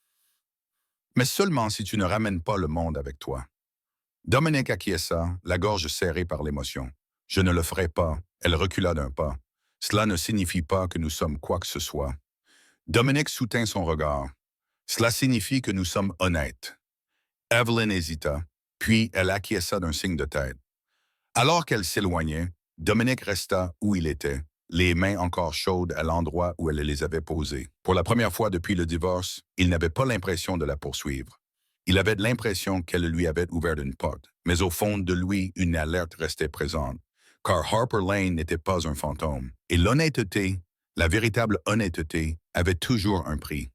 « Mais seulement si tu ne ramènes pas le monde avec toi. » Dominique acquiesça, la gorge serrée par l'émotion. « Je ne le ferai pas. » Elle recula d'un pas. « Cela ne signifie pas que nous sommes quoi que ce soit. » Dominique soutint son regard. « Cela signifie que nous sommes honnêtes. » Evelyn hésita, puis elle acquiesça d'un signe de tête. Alors qu'elle s'éloignait, Dominique resta où il était, les mains encore chaudes à l'endroit où elle les avait posées. Pour la première fois depuis le divorce, il n'avait pas l'impression de la poursuivre. Il avait l'impression qu'elle lui avait ouvert une porte, mais au fond de lui, une alerte restait présente, car Harper Lane n'était pas un fantôme. Et l'honnêteté, la véritable honnêteté, avait toujours un prix.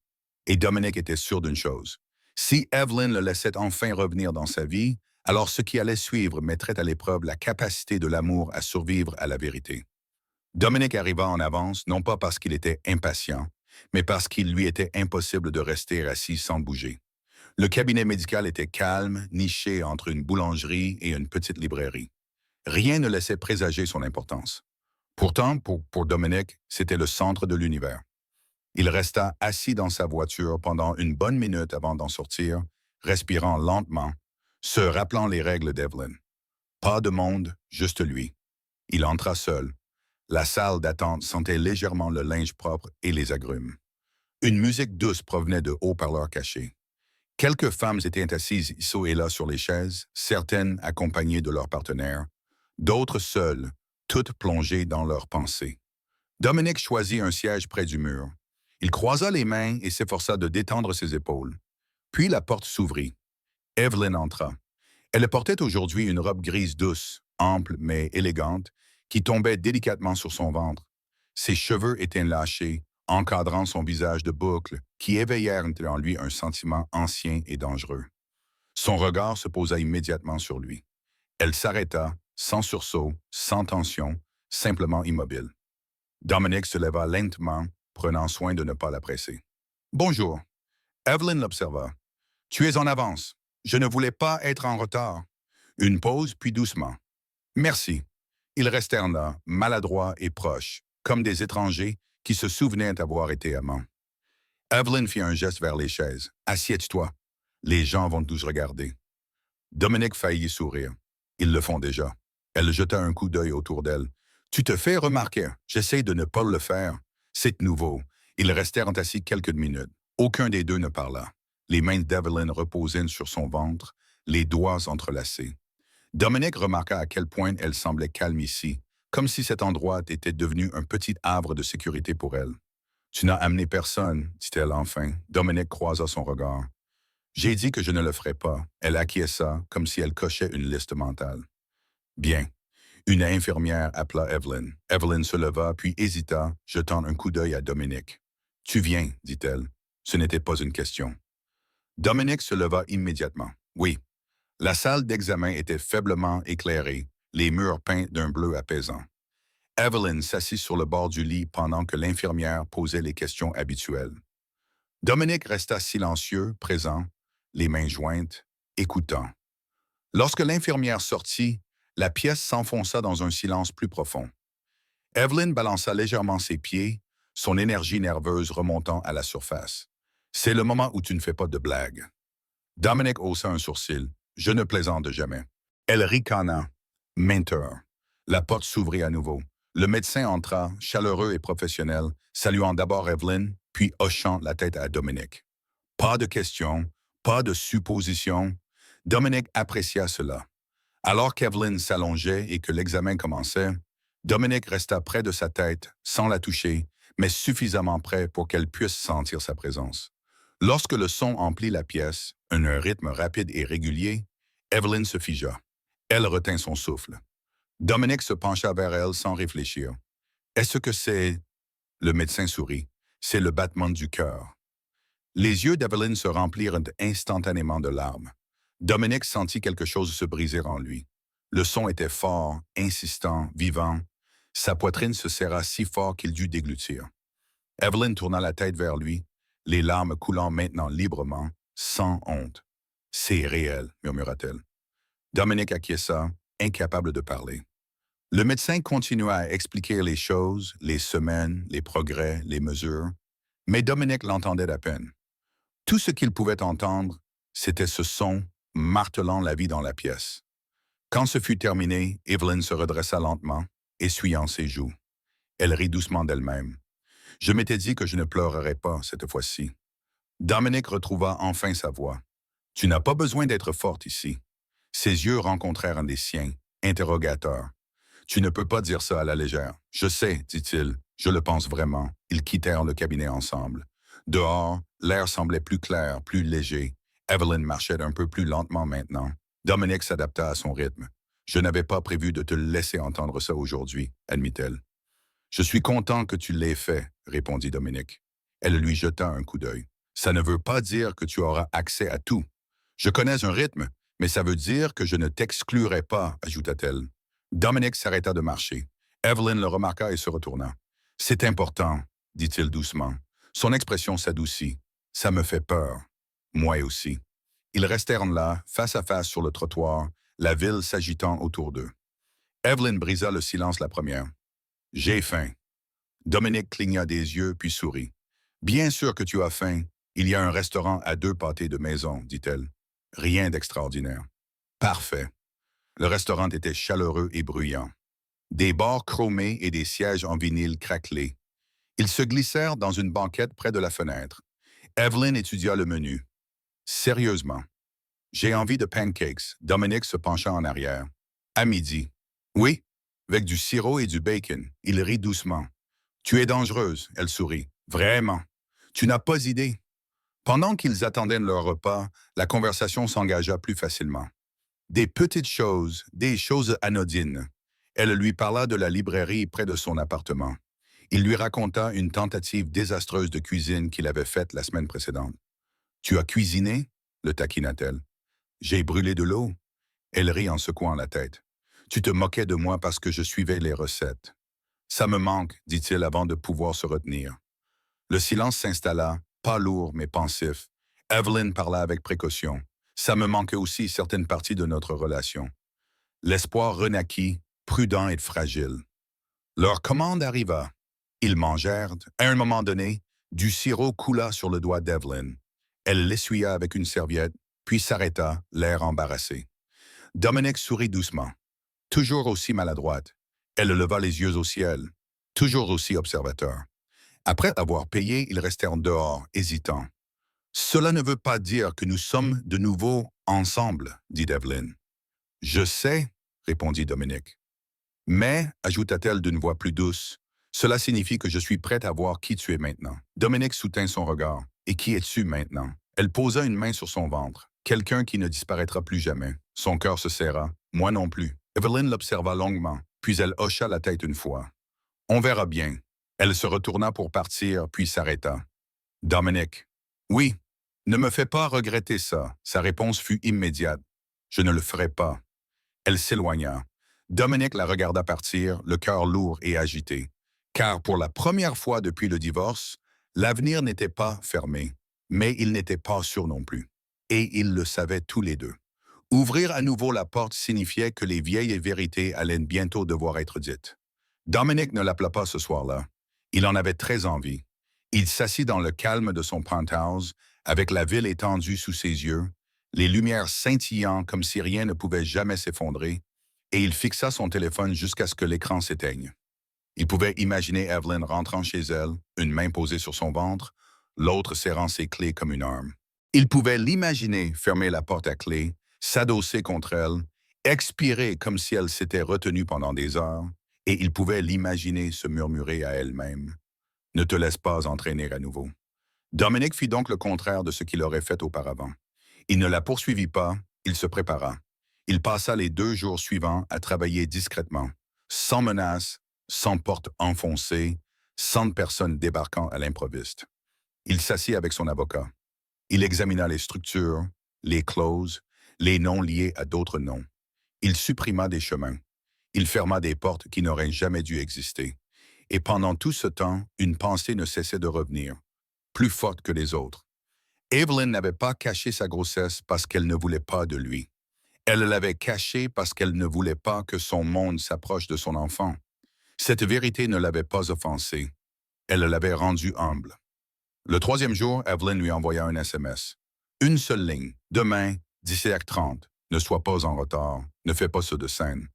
Et Dominique était sûr d'une chose. Si Evelyn le laissait enfin revenir dans sa vie, alors ce qui allait suivre mettrait à l'épreuve la capacité de l'amour à survivre à la vérité. Dominique arriva en avance, non pas parce qu'il était impatient, mais parce qu'il lui était impossible de rester assis sans bouger. Le cabinet médical était calme, niché entre une boulangerie et une petite librairie. Rien ne laissait présager son importance. Pourtant, pour Dominique, c'était le centre de l'univers. Il resta assis dans sa voiture pendant une bonne minute avant d'en sortir, respirant lentement, se rappelant les règles d'Evelyn. Pas de monde, juste lui. Il entra seul. La salle d'attente sentait légèrement le linge propre et les agrumes. Une musique douce provenait de haut-parleurs cachés. Quelques femmes étaient assises ici et là sur les chaises, certaines accompagnées de leurs partenaires, d'autres seules, toutes plongées dans leurs pensées. Dominique choisit un siège près du mur. Il croisa les mains et s'efforça de détendre ses épaules. Puis la porte s'ouvrit. Evelyn entra. Elle portait aujourd'hui une robe grise douce, ample mais élégante, qui tombait délicatement sur son ventre. Ses cheveux étaient lâchés, encadrant son visage de boucles, qui éveillèrent en lui un sentiment ancien et dangereux. Son regard se posa immédiatement sur lui. Elle s'arrêta, sans sursaut, sans tension, simplement immobile. Dominique se leva lentement, prenant soin de ne pas la presser. « Bonjour. » Evelyn l'observa. « Tu es en avance. Je ne voulais pas être en retard. » Une pause, puis doucement. « Merci. » Ils restèrent là, maladroits et proches, comme des étrangers qui se souvenaient avoir été amants. Evelyn fit un geste vers les chaises. « Assieds-toi. Les gens vont tous regarder. » Dominique faillit sourire. Ils le font déjà. Elle jeta un coup d'œil autour d'elle. « Tu te fais remarquer. J'essaie de ne pas le faire. C'est nouveau. Ils restèrent assis quelques minutes. Aucun des deux ne parla. Les mains d'Evelyn reposaient sur son ventre, les doigts entrelacés. Dominic remarqua à quel point elle semblait calme ici, comme si cet endroit était devenu un petit havre de sécurité pour elle. « Tu n'as amené personne, dit-elle enfin. Dominic croisa son regard. « J'ai dit que je ne le ferais pas. » Elle acquiesça, comme si elle cochait une liste mentale. « Bien. » Une infirmière appela Evelyn. Evelyn se leva, puis hésita, jetant un coup d'œil à Dominic. « Tu viens, dit-elle. Ce n'était pas une question. » Dominic se leva immédiatement. « Oui. » La salle d'examen était faiblement éclairée, les murs peints d'un bleu apaisant. Evelyn s'assit sur le bord du lit pendant que l'infirmière posait les questions habituelles. Dominic resta silencieux, présent, les mains jointes, écoutant. Lorsque l'infirmière sortit, la pièce s'enfonça dans un silence plus profond. Evelyn balança légèrement ses pieds, son énergie nerveuse remontant à la surface. « C'est le moment où tu ne fais pas de blagues. » Dominic haussa un sourcil. « Je ne plaisante jamais. » Elle ricana. « Menteur. » La porte s'ouvrit à nouveau. Le médecin entra, chaleureux et professionnel, saluant d'abord Evelyn, puis hochant la tête à Dominic. Pas de questions, pas de suppositions. Dominic apprécia cela. Alors qu'Evelyn s'allongeait et que l'examen commençait, Dominic resta près de sa tête, sans la toucher, mais suffisamment près pour qu'elle puisse sentir sa présence. Lorsque le son emplit la pièce, un rythme rapide et régulier, Evelyn se figea. Elle retint son souffle. Dominic se pencha vers elle sans réfléchir. « Est-ce que c'est... » Le médecin sourit. « C'est le battement du cœur. » Les yeux d'Evelyn se remplirent instantanément de larmes. Dominic sentit quelque chose se briser en lui. Le son était fort, insistant, vivant. Sa poitrine se serra si fort qu'il dut déglutir. Evelyn tourna la tête vers lui, les larmes coulant maintenant librement, sans honte. « C'est réel, » murmura-t-elle. Dominic acquiesça, incapable de parler. Le médecin continua à expliquer les choses, les semaines, les progrès, les mesures, mais Dominic l'entendait à peine. Tout ce qu'il pouvait entendre, c'était ce son martelant la vie dans la pièce. Quand ce fut terminé, Evelyn se redressa lentement, essuyant ses joues. Elle rit doucement d'elle-même. « Je m'étais dit que je ne pleurerais pas cette fois-ci. » Dominic retrouva enfin sa voix. « Tu n'as pas besoin d'être forte ici. » Ses yeux rencontrèrent un des siens, interrogateurs. « Tu ne peux pas dire ça à la légère. »« Je sais, dit-il. Je le pense vraiment. » Ils quittèrent le cabinet ensemble. Dehors, l'air semblait plus clair, plus léger. Evelyn marchait un peu plus lentement maintenant. Dominic s'adapta à son rythme. « Je n'avais pas prévu de te laisser entendre ça aujourd'hui, » admit-elle. « Je suis content que tu l'aies fait, » répondit Dominic. Elle lui jeta un coup d'œil. « Ça ne veut pas dire que tu auras accès à tout. Je connais un rythme, mais ça veut dire que je ne t'exclurai pas, ajouta-t-elle. Dominic s'arrêta de marcher. Evelyn le remarqua et se retourna. « C'est important, » dit-il doucement. Son expression s'adoucit. « Ça me fait peur. » Moi aussi. Ils restèrent là, face à face sur le trottoir, la ville s'agitant autour d'eux. Evelyn brisa le silence la première. « J'ai faim. » Dominic cligna des yeux puis sourit. « Bien sûr que tu as faim. Il y a un restaurant à 2 pâtés de maison, dit-elle. Rien d'extraordinaire. »« Parfait. » Le restaurant était chaleureux et bruyant. Des bords chromés et des sièges en vinyle craquelés. Ils se glissèrent dans une banquette près de la fenêtre. Evelyn étudia le menu. « Sérieusement. »« J'ai envie de pancakes. » Dominic se pencha en arrière. « À midi. »« Oui, avec du sirop et du bacon. » Il rit doucement. « Tu es dangereuse. » Elle sourit. « Vraiment. Tu n'as pas idée. » Pendant qu'ils attendaient leur repas, la conversation s'engagea plus facilement. Des petites choses, des choses anodines. Elle lui parla de la librairie près de son appartement. Il lui raconta une tentative désastreuse de cuisine qu'il avait faite la semaine précédente. « Tu as cuisiné ?» le taquina-t-elle. « J'ai brûlé de l'eau. » Elle rit en secouant la tête. « Tu te moquais de moi parce que je suivais les recettes. »« Ça me manque, » dit-il avant de pouvoir se retenir. Le silence s'installa, pas lourd mais pensif. Evelyn parla avec précaution. « Ça me manquait aussi certaines parties de notre relation. » L'espoir renaquit, prudent et fragile. Leur commande arriva. Ils mangèrent. À un moment donné, du sirop coula sur le doigt d'Evelyn. Elle l'essuya avec une serviette, puis s'arrêta, l'air embarrassé. Dominic sourit doucement. Toujours aussi maladroite. Elle leva les yeux au ciel. Toujours aussi observateur. Après avoir payé, ils restèrent dehors, hésitants. Cela ne veut pas dire que nous sommes de nouveau ensemble, dit Evelyn. Je sais, répondit Dominique. Mais, ajouta-t-elle d'une voix plus douce, cela signifie que je suis prête à voir qui tu es maintenant. Dominique soutint son regard. Et qui es-tu maintenant? Elle posa une main sur son ventre. Quelqu'un qui ne disparaîtra plus jamais. Son cœur se serra. Moi non plus. Evelyn l'observa longuement, puis elle hocha la tête une fois. On verra bien. Elle se retourna pour partir, puis s'arrêta. Dominique. Oui. Ne me fais pas regretter ça. Sa réponse fut immédiate. Je ne le ferai pas. Elle s'éloigna. Dominique la regarda partir, le cœur lourd et agité. Car pour la première fois depuis le divorce, l'avenir n'était pas fermé, mais il n'était pas sûr non plus. Et ils le savaient tous les deux. Ouvrir à nouveau la porte signifiait que les vieilles vérités allaient bientôt devoir être dites. Dominique ne l'appela pas ce soir-là. Il en avait très envie. Il s'assit dans le calme de son penthouse, avec la ville étendue sous ses yeux, les lumières scintillant comme si rien ne pouvait jamais s'effondrer, et il fixa son téléphone jusqu'à ce que l'écran s'éteigne. Il pouvait imaginer Evelyn rentrant chez elle, une main posée sur son ventre, l'autre serrant ses clés comme une arme. Il pouvait l'imaginer fermer la porte à clé, s'adosser contre elle, expirer comme si elle s'était retenue pendant des heures, et il pouvait l'imaginer se murmurer à elle-même. « Ne te laisse pas entraîner à nouveau. » Dominique fit donc le contraire de ce qu'il aurait fait auparavant. Il ne la poursuivit pas, il se prépara. Il passa les 2 jours suivants à travailler discrètement, sans menace, sans porte enfoncée, sans personne débarquant à l'improviste. Il s'assit avec son avocat. Il examina les structures, les clauses, les noms liés à d'autres noms. Il supprima des chemins. Il ferma des portes qui n'auraient jamais dû exister. Et pendant tout ce temps, une pensée ne cessait de revenir, plus forte que les autres. Evelyn n'avait pas caché sa grossesse parce qu'elle ne voulait pas de lui. Elle l'avait cachée parce qu'elle ne voulait pas que son monde s'approche de son enfant. Cette vérité ne l'avait pas offensée. Elle l'avait rendu humble. Le 3e jour, Evelyn lui envoya un SMS. Une seule ligne. Demain, 17h30. Ne sois pas en retard. Ne fais pas ce de scène.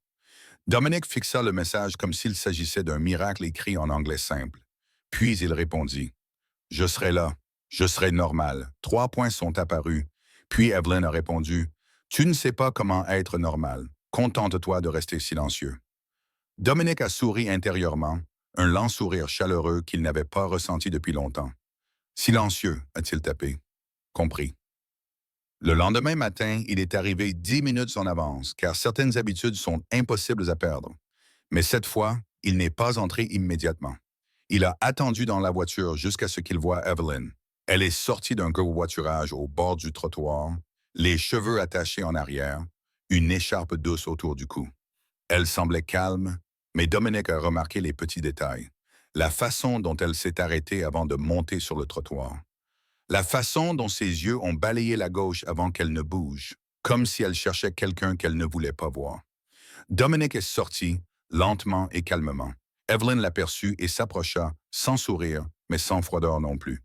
Dominique fixa le message comme s'il s'agissait d'un miracle écrit en anglais simple. Puis il répondit. Je serai là. Je serai normal. 3 points sont apparus. Puis Evelyn a répondu. Tu ne sais pas comment être normal. Contente-toi de rester silencieux. Dominique a souri intérieurement, un lent sourire chaleureux qu'il n'avait pas ressenti depuis longtemps. Silencieux, a-t-il tapé. Compris. Le lendemain matin, il est arrivé 10 minutes en avance, car certaines habitudes sont impossibles à perdre. Mais cette fois, il n'est pas entré immédiatement. Il a attendu dans la voiture jusqu'à ce qu'il voie Evelyn. Elle est sortie d'un covoiturage au bord du trottoir, les cheveux attachés en arrière, une écharpe douce autour du cou. Elle semblait calme, mais Dominique a remarqué les petits détails. La façon dont elle s'est arrêtée avant de monter sur le trottoir. La façon dont ses yeux ont balayé la gauche avant qu'elle ne bouge, comme si elle cherchait quelqu'un qu'elle ne voulait pas voir. Dominique est sorti, lentement et calmement. Evelyn l'aperçut et s'approcha, sans sourire, mais sans froideur non plus.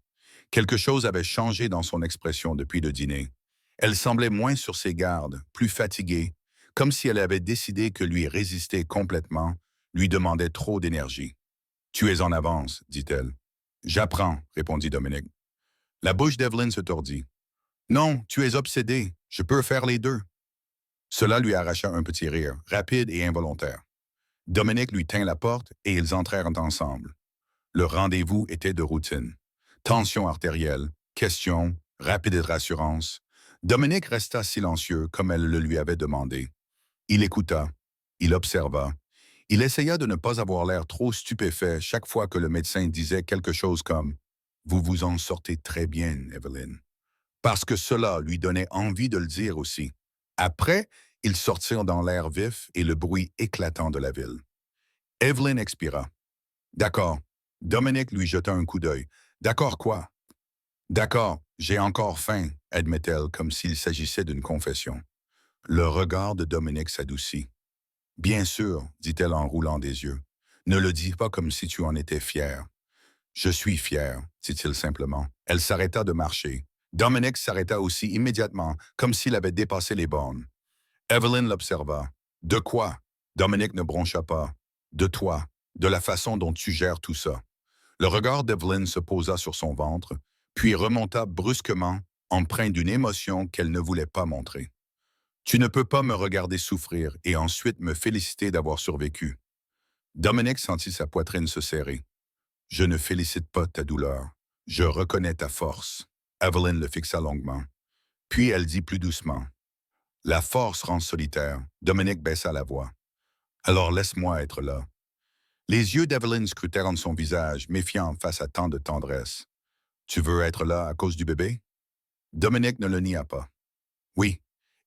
Quelque chose avait changé dans son expression depuis le dîner. Elle semblait moins sur ses gardes, plus fatiguée, comme si elle avait décidé que lui résister complètement lui demandait trop d'énergie. « Tu es en avance, dit-elle. »« J'apprends, répondit Dominique. La bouche d'Evelyn se tordit. « Non, tu es obsédé, je peux faire les deux. » Cela lui arracha un petit rire, rapide et involontaire. Dominique lui tint la porte et ils entrèrent ensemble. Le rendez-vous était de routine. Tension artérielle, questions, rapide rassurance. Dominique resta silencieux comme elle le lui avait demandé. Il écouta, il observa. Il essaya de ne pas avoir l'air trop stupéfait chaque fois que le médecin disait quelque chose comme « Vous vous en sortez très bien, Evelyn », parce que cela lui donnait envie de le dire aussi. Après, ils sortirent dans l'air vif et le bruit éclatant de la ville. Evelyn expira. « D'accord. » Dominique lui jeta un coup d'œil. « D'accord quoi? »« D'accord, j'ai encore faim, » admet-elle comme s'il s'agissait d'une confession. Le regard de Dominique s'adoucit. « Bien sûr, » dit-elle en roulant des yeux. « Ne le dis pas comme si tu en étais fier. »« Je suis fier, » dit-il simplement. Elle s'arrêta de marcher. Dominique s'arrêta aussi immédiatement, comme s'il avait dépassé les bornes. Evelyn l'observa. « De quoi? » Dominique ne broncha pas. « De toi, de la façon dont tu gères tout ça. » Le regard d'Evelyn se posa sur son ventre, puis remonta brusquement, empreint d'une émotion qu'elle ne voulait pas montrer. Tu ne peux pas me regarder souffrir et ensuite me féliciter d'avoir survécu. Dominic sentit sa poitrine se serrer. Je ne félicite pas ta douleur. Je reconnais ta force. Evelyn le fixa longuement. Puis elle dit plus doucement. La force rend solitaire. Dominic baissa la voix. Alors laisse-moi être là. Les yeux d'Evelyn scrutèrent en son visage, méfiant face à tant de tendresse. Tu veux être là à cause du bébé? Dominic ne le nia pas. Oui.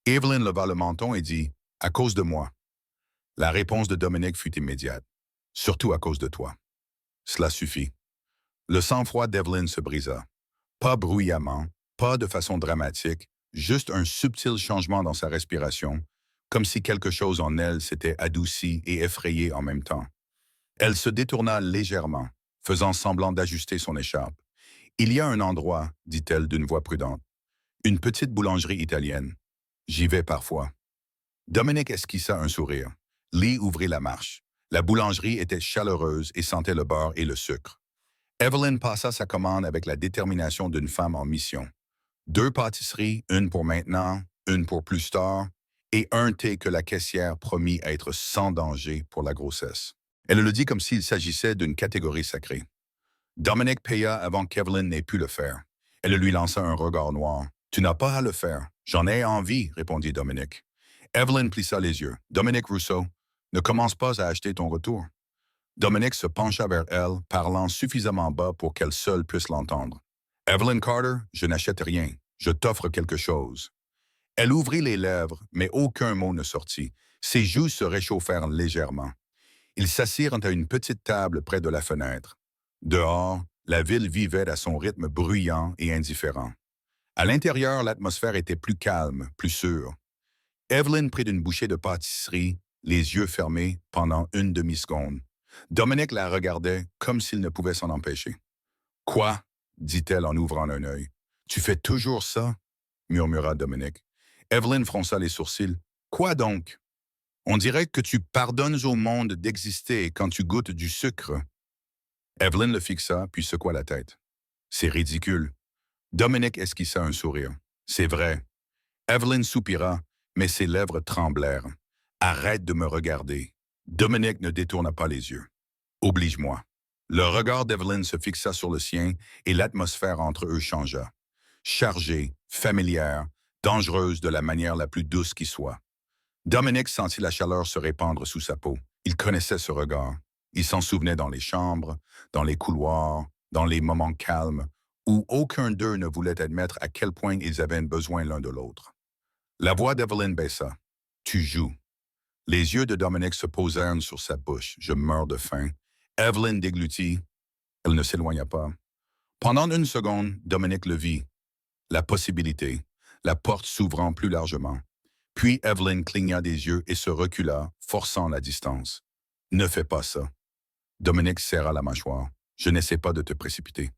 Evelyn leva le menton et dit « À cause de moi ». La réponse de Dominic fut immédiate. « Surtout à cause de toi ». Cela suffit. Le sang-froid d'Evelyn se brisa. Pas bruyamment, pas de façon dramatique, juste un subtil changement dans sa respiration, comme si quelque chose en elle s'était adouci et effrayé en même temps. Elle se détourna légèrement, faisant semblant d'ajuster son écharpe. « Il y a un endroit, dit-elle d'une voix prudente. Une petite boulangerie italienne. J'y vais parfois. » Dominic esquissa un sourire. Lee ouvrit la marche. La boulangerie était chaleureuse et sentait le beurre et le sucre. Evelyn passa sa commande avec la détermination d'une femme en mission. 2 pâtisseries, une pour maintenant, une pour plus tard, et un thé que la caissière promit être sans danger pour la grossesse. Elle le dit comme s'il s'agissait d'une catégorie sacrée. Dominic paya avant qu'Evelyn n'ait pu le faire. Elle lui lança un regard noir. « Tu n'as pas à le faire. J'en ai envie, répondit Dominic. Evelyn plissa les yeux. « Dominic Rousseau, ne commence pas à acheter ton retour. » Dominic se pencha vers elle, parlant suffisamment bas pour qu'elle seule puisse l'entendre. « Evelyn Carter, je n'achète rien. Je t'offre quelque chose. » Elle ouvrit les lèvres, mais aucun mot ne sortit. Ses joues se réchauffèrent légèrement. Ils s'assirent à une petite table près de la fenêtre. Dehors, la ville vivait à son rythme bruyant et indifférent. À l'intérieur, l'atmosphère était plus calme, plus sûre. Evelyn prit une bouchée de pâtisserie, les yeux fermés, pendant une demi-seconde. Dominic la regardait comme s'il ne pouvait s'en empêcher. « Quoi? » dit-elle en ouvrant un œil. « Tu fais toujours ça? » murmura Dominic. Evelyn fronça les sourcils. « Quoi donc? On dirait que tu pardonnes au monde d'exister quand tu goûtes du sucre. » Evelyn le fixa, puis secoua la tête. « C'est ridicule. » Dominic esquissa un sourire. « C'est vrai. » Evelyn soupira, mais ses lèvres tremblèrent. « Arrête de me regarder. » Dominic ne détourna pas les yeux. « Oblige-moi. » Le regard d'Evelyn se fixa sur le sien et l'atmosphère entre eux changea. Chargée, familière, dangereuse de la manière la plus douce qui soit. Dominic sentit la chaleur se répandre sous sa peau. Il connaissait ce regard. Il s'en souvenait dans les chambres, dans les couloirs, dans les moments calmes, où aucun d'eux ne voulait admettre à quel point ils avaient besoin l'un de l'autre. La voix d'Evelyn baissa. « Tu joues. » Les yeux de Dominic se posèrent sur sa bouche. « Je meurs de faim. » Evelyn déglutit. Elle ne s'éloigna pas. Pendant une seconde, Dominic le vit. La possibilité, la porte s'ouvrant plus largement. Puis Evelyn cligna des yeux et se recula, forçant la distance. « Ne fais pas ça. » Dominic serra la mâchoire. « Je n'essaie pas de te précipiter. »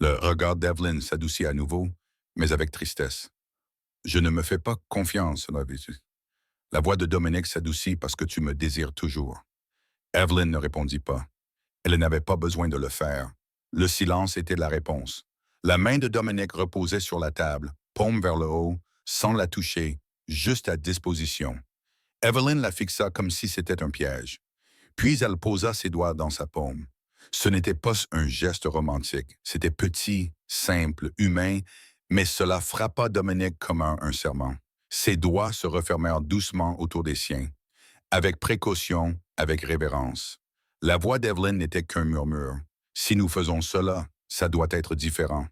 Le regard d'Evelyn s'adoucit à nouveau, mais avec tristesse. « Je ne me fais pas confiance, là-dessus. » La voix de Dominic s'adoucit parce que tu me désires toujours. Evelyn ne répondit pas. Elle n'avait pas besoin de le faire. Le silence était la réponse. La main de Dominic reposait sur la table, paume vers le haut, sans la toucher, juste à disposition. Evelyn la fixa comme si c'était un piège. Puis elle posa ses doigts dans sa paume. Ce n'était pas un geste romantique. C'était petit, simple, humain, mais cela frappa Dominic comme un serment. Ses doigts se refermèrent doucement autour des siens, avec précaution, avec révérence. La voix d'Evelyn n'était qu'un murmure. « Si nous faisons cela, ça doit être différent. »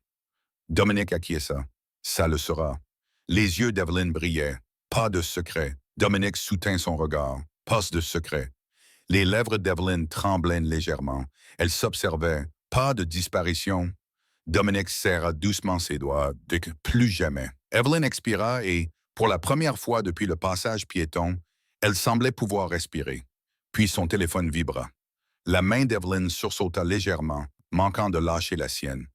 Dominic acquiesça. « Ça le sera. » Les yeux d'Evelyn brillaient. Pas de secret. Dominic soutint son regard. Pas de secret. Les lèvres d'Evelyn tremblaient légèrement. Elle s'observait. Pas de disparition. Dominic serra doucement ses doigts. Plus jamais. Evelyn expira et, pour la première fois depuis le passage piéton, elle semblait pouvoir respirer. Puis son téléphone vibra. La main d'Evelyn sursauta légèrement, manquant de lâcher la sienne.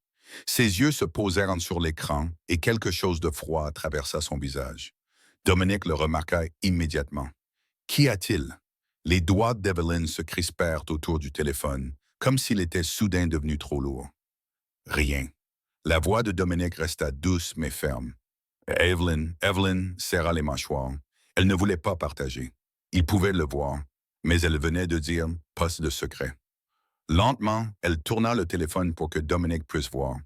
Ses yeux se posèrent sur l'écran et quelque chose de froid traversa son visage. Dominic le remarqua immédiatement. « Qu'y a-t-il » Les doigts d'Evelyn se crispèrent autour du téléphone, comme s'il était soudain devenu trop lourd. Rien. La voix de Dominique resta douce mais ferme. Evelyn serra les mâchoires. Elle ne voulait pas partager. Il pouvait le voir, mais elle venait de dire « poste de secret ». Lentement, elle tourna le téléphone pour que Dominique puisse voir.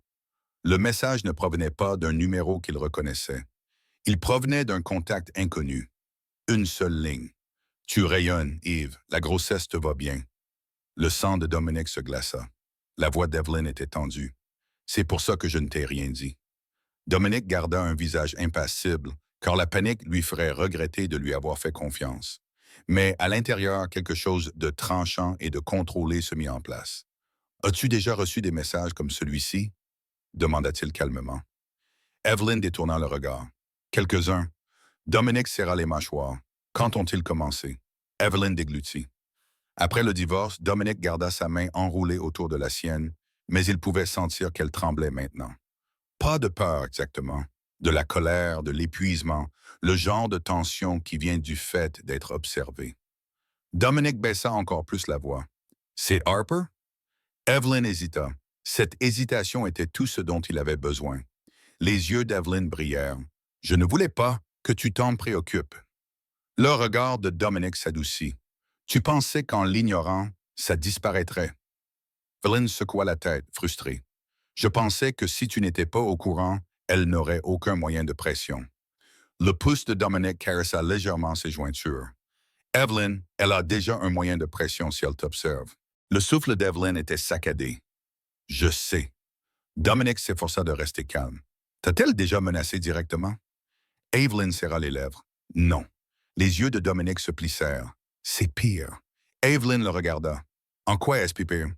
Le message ne provenait pas d'un numéro qu'il reconnaissait. Il provenait d'un contact inconnu. Une seule ligne. « Tu rayonnes, Yves. La grossesse te va bien. » Le sang de Dominique se glaça. La voix d'Evelyn était tendue. « C'est pour ça que je ne t'ai rien dit. » Dominique garda un visage impassible, car la panique lui ferait regretter de lui avoir fait confiance. Mais à l'intérieur, quelque chose de tranchant et de contrôlé se mit en place. « As-tu déjà reçu des messages comme celui-ci? » demanda-t-il calmement. Evelyn détourna le regard. « Quelques-uns. » Dominique serra les mâchoires. « Quand ont-ils commencé? » Evelyn déglutit. Après le divorce, Dominique garda sa main enroulée autour de la sienne, mais il pouvait sentir qu'elle tremblait maintenant. Pas de peur exactement, de la colère, de l'épuisement, le genre de tension qui vient du fait d'être observé. Dominique baissa encore plus la voix. « C'est Harper? » Evelyn hésita. Cette hésitation était tout ce dont il avait besoin. Les yeux d'Evelyn brillèrent. « Je ne voulais pas que tu t'en préoccupes. » Le regard de Dominique s'adoucit. « Tu pensais qu'en l'ignorant, ça disparaîtrait. » Evelyn secoua la tête, frustrée. « Je pensais que si tu n'étais pas au courant, elle n'aurait aucun moyen de pression. » Le pouce de Dominique caressa légèrement ses jointures. « Evelyn, elle a déjà un moyen de pression si elle t'observe. » Le souffle d'Evelyn était saccadé. « Je sais. » Dominique s'efforça de rester calme. « T'a-t-elle déjà menacé directement? » Evelyn serra les lèvres. « Non. » Les yeux de Dominique se plissèrent. « C'est pire. » Evelyn le regarda. « En quoi est-ce pire? »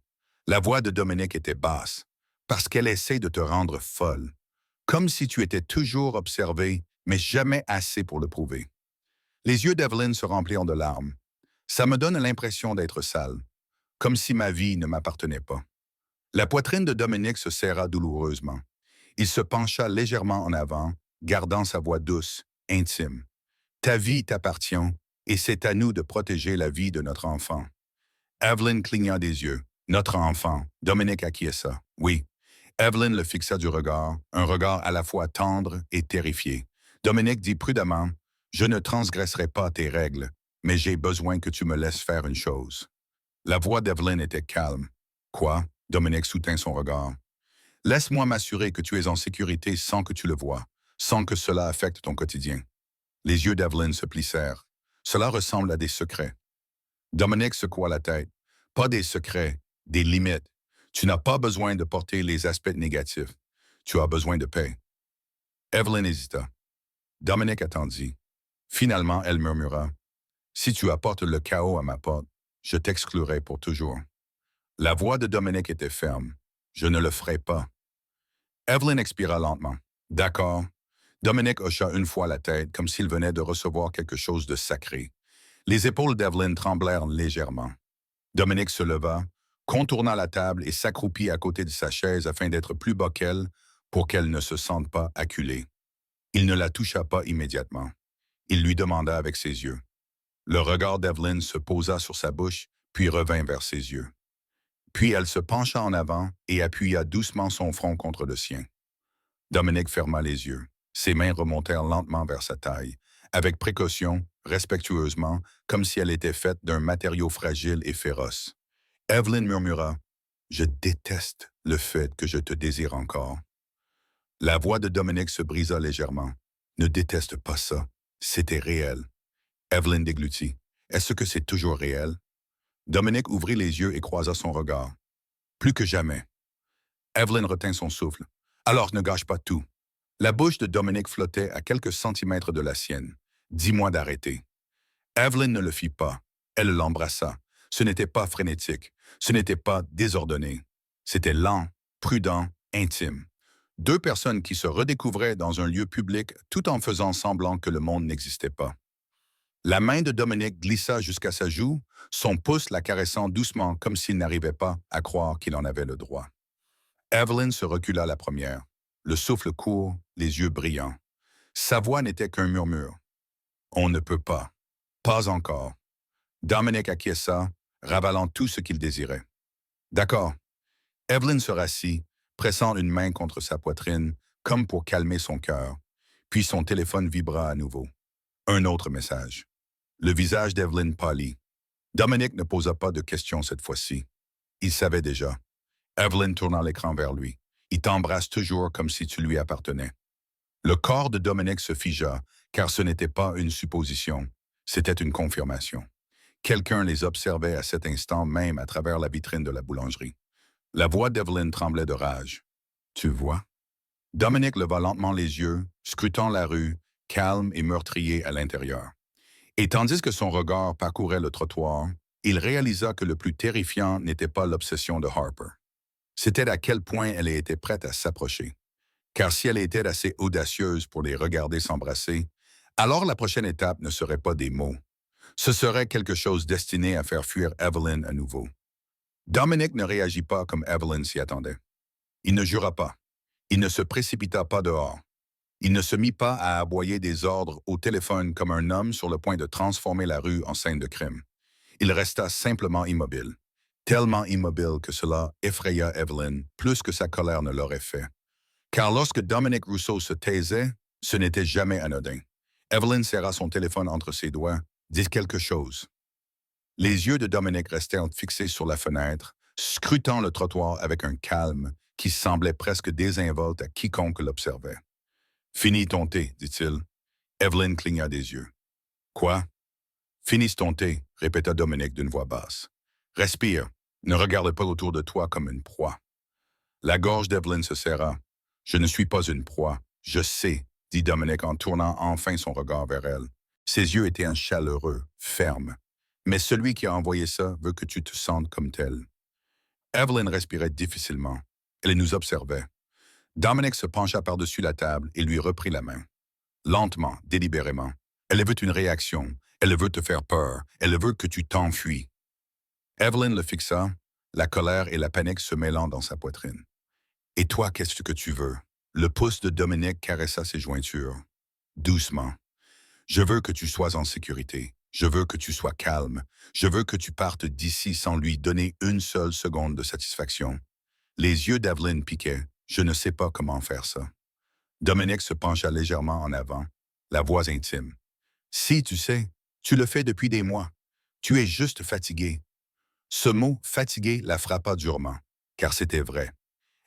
La voix de Dominique était basse. « Parce qu'elle essaie de te rendre folle. Comme si tu étais toujours observé, mais jamais assez pour le prouver. » Les yeux d'Evelyn se remplirent de larmes. « Ça me donne l'impression d'être sale. Comme si ma vie ne m'appartenait pas. » La poitrine de Dominique se serra douloureusement. Il se pencha légèrement en avant, gardant sa voix douce, intime. « Ta vie t'appartient, et c'est à nous de protéger la vie de notre enfant. » Evelyn cligna des yeux. « Notre enfant. » Dominique acquiesça. « Oui. » Evelyn le fixa du regard, un regard à la fois tendre et terrifié. Dominique dit prudemment, « Je ne transgresserai pas tes règles, mais j'ai besoin que tu me laisses faire une chose. » La voix d'Evelyn était calme. « Quoi? » Dominique soutint son regard. « Laisse-moi m'assurer que tu es en sécurité sans que tu le vois, sans que cela affecte ton quotidien. » Les yeux d'Evelyn se plissèrent. « Cela ressemble à des secrets. » Dominique secoua la tête. « Pas des secrets, des limites. Tu n'as pas besoin de porter les aspects négatifs. Tu as besoin de paix. » Evelyn hésita. Dominique attendit. Finalement, elle murmura. « Si tu apportes le chaos à ma porte, je t'exclurai pour toujours. » La voix de Dominique était ferme. « Je ne le ferai pas. » Evelyn expira lentement. « D'accord. » Dominique hocha une fois la tête, comme s'il venait de recevoir quelque chose de sacré. Les épaules d'Evelyn tremblèrent légèrement. Dominique se leva, contourna la table et s'accroupit à côté de sa chaise afin d'être plus bas qu'elle pour qu'elle ne se sente pas acculée. Il ne la toucha pas immédiatement. Il lui demanda avec ses yeux. Le regard d'Evelyn se posa sur sa bouche, puis revint vers ses yeux. Puis elle se pencha en avant et appuya doucement son front contre le sien. Dominique ferma les yeux. Ses mains remontèrent lentement vers sa taille, avec précaution, respectueusement, comme si elle était faite d'un matériau fragile et féroce. Evelyn murmura « Je déteste le fait que je te désire encore. » La voix de Dominique se brisa légèrement. « Ne déteste pas ça. C'était réel. » Evelyn déglutit. « Est-ce que c'est toujours réel? » Dominique ouvrit les yeux et croisa son regard. « Plus que jamais. » Evelyn retint son souffle. « Alors ne gâche pas tout. » La bouche de Dominique flottait à quelques centimètres de la sienne. « Dis-moi d'arrêter. » Evelyn ne le fit pas. Elle l'embrassa. Ce n'était pas frénétique. Ce n'était pas désordonné. C'était lent, prudent, intime. Deux personnes qui se redécouvraient dans un lieu public tout en faisant semblant que le monde n'existait pas. La main de Dominique glissa jusqu'à sa joue, son pouce la caressant doucement comme s'il n'arrivait pas à croire qu'il en avait le droit. Evelyn se recula la première, le souffle court, les yeux brillants. Sa voix n'était qu'un murmure. « On ne peut pas. Pas encore. » Dominique acquiesça, ravalant tout ce qu'il désirait. D'accord. Evelyn se rassit, pressant une main contre sa poitrine, comme pour calmer son cœur. Puis son téléphone vibra à nouveau. Un autre message. Le visage d'Evelyn pâlit. Dominic ne posa pas de questions cette fois-ci. Il savait déjà. Evelyn tourna l'écran vers lui. Il t'embrasse toujours comme si tu lui appartenais. Le corps de Dominic se figea, car ce n'était pas une supposition, c'était une confirmation. Quelqu'un les observait à cet instant même à travers la vitrine de la boulangerie. La voix d'Evelyn tremblait de rage. Tu vois? Dominic leva lentement les yeux, scrutant la rue, calme et meurtrier à l'intérieur. Et tandis que son regard parcourait le trottoir, il réalisa que le plus terrifiant n'était pas l'obsession de Harper. C'était à quel point elle était prête à s'approcher. Car si elle était assez audacieuse pour les regarder s'embrasser, alors la prochaine étape ne serait pas des mots. Ce serait quelque chose destiné à faire fuir Evelyn à nouveau. Dominic ne réagit pas comme Evelyn s'y attendait. Il ne jura pas. Il ne se précipita pas dehors. Il ne se mit pas à aboyer des ordres au téléphone comme un homme sur le point de transformer la rue en scène de crime. Il resta simplement immobile. Tellement immobile que cela effraya Evelyn plus que sa colère ne l'aurait fait. Car lorsque Dominic Rousseau se taisait, ce n'était jamais anodin. Evelyn serra son téléphone entre ses doigts, dit quelque chose. Les yeux de Dominic restèrent fixés sur la fenêtre, scrutant le trottoir avec un calme qui semblait presque désinvolte à quiconque l'observait. « Finis ton thé, dit-il. Evelyn cligna des yeux. « Quoi? »« Finis ton thé, répéta Dominic d'une voix basse. Respire, ne regarde pas autour de toi comme une proie. La gorge d'Evelyn se serra. Je ne suis pas une proie, je sais, dit Dominic en tournant enfin son regard vers elle. Ses yeux étaient chaleureux, fermes. Mais celui qui a envoyé ça veut que tu te sentes comme tel. Evelyn respirait difficilement. Elle nous observait. Dominic se pencha par-dessus la table et lui reprit la main. Lentement, délibérément. Elle veut une réaction. Elle veut te faire peur. Elle veut que tu t'enfuis. Evelyn le fixa, la colère et la panique se mêlant dans sa poitrine. Et toi, qu'est-ce que tu veux? Le pouce de Dominic caressa ses jointures. Doucement. Je veux que tu sois en sécurité. Je veux que tu sois calme. Je veux que tu partes d'ici sans lui donner une seule seconde de satisfaction. Les yeux d'Evelyn piquaient. Je ne sais pas comment faire ça. Dominic se pencha légèrement en avant, la voix intime. Si, tu sais, tu le fais depuis des mois. Tu es juste fatigué. Ce mot « fatigué » la frappa durement, car c'était vrai.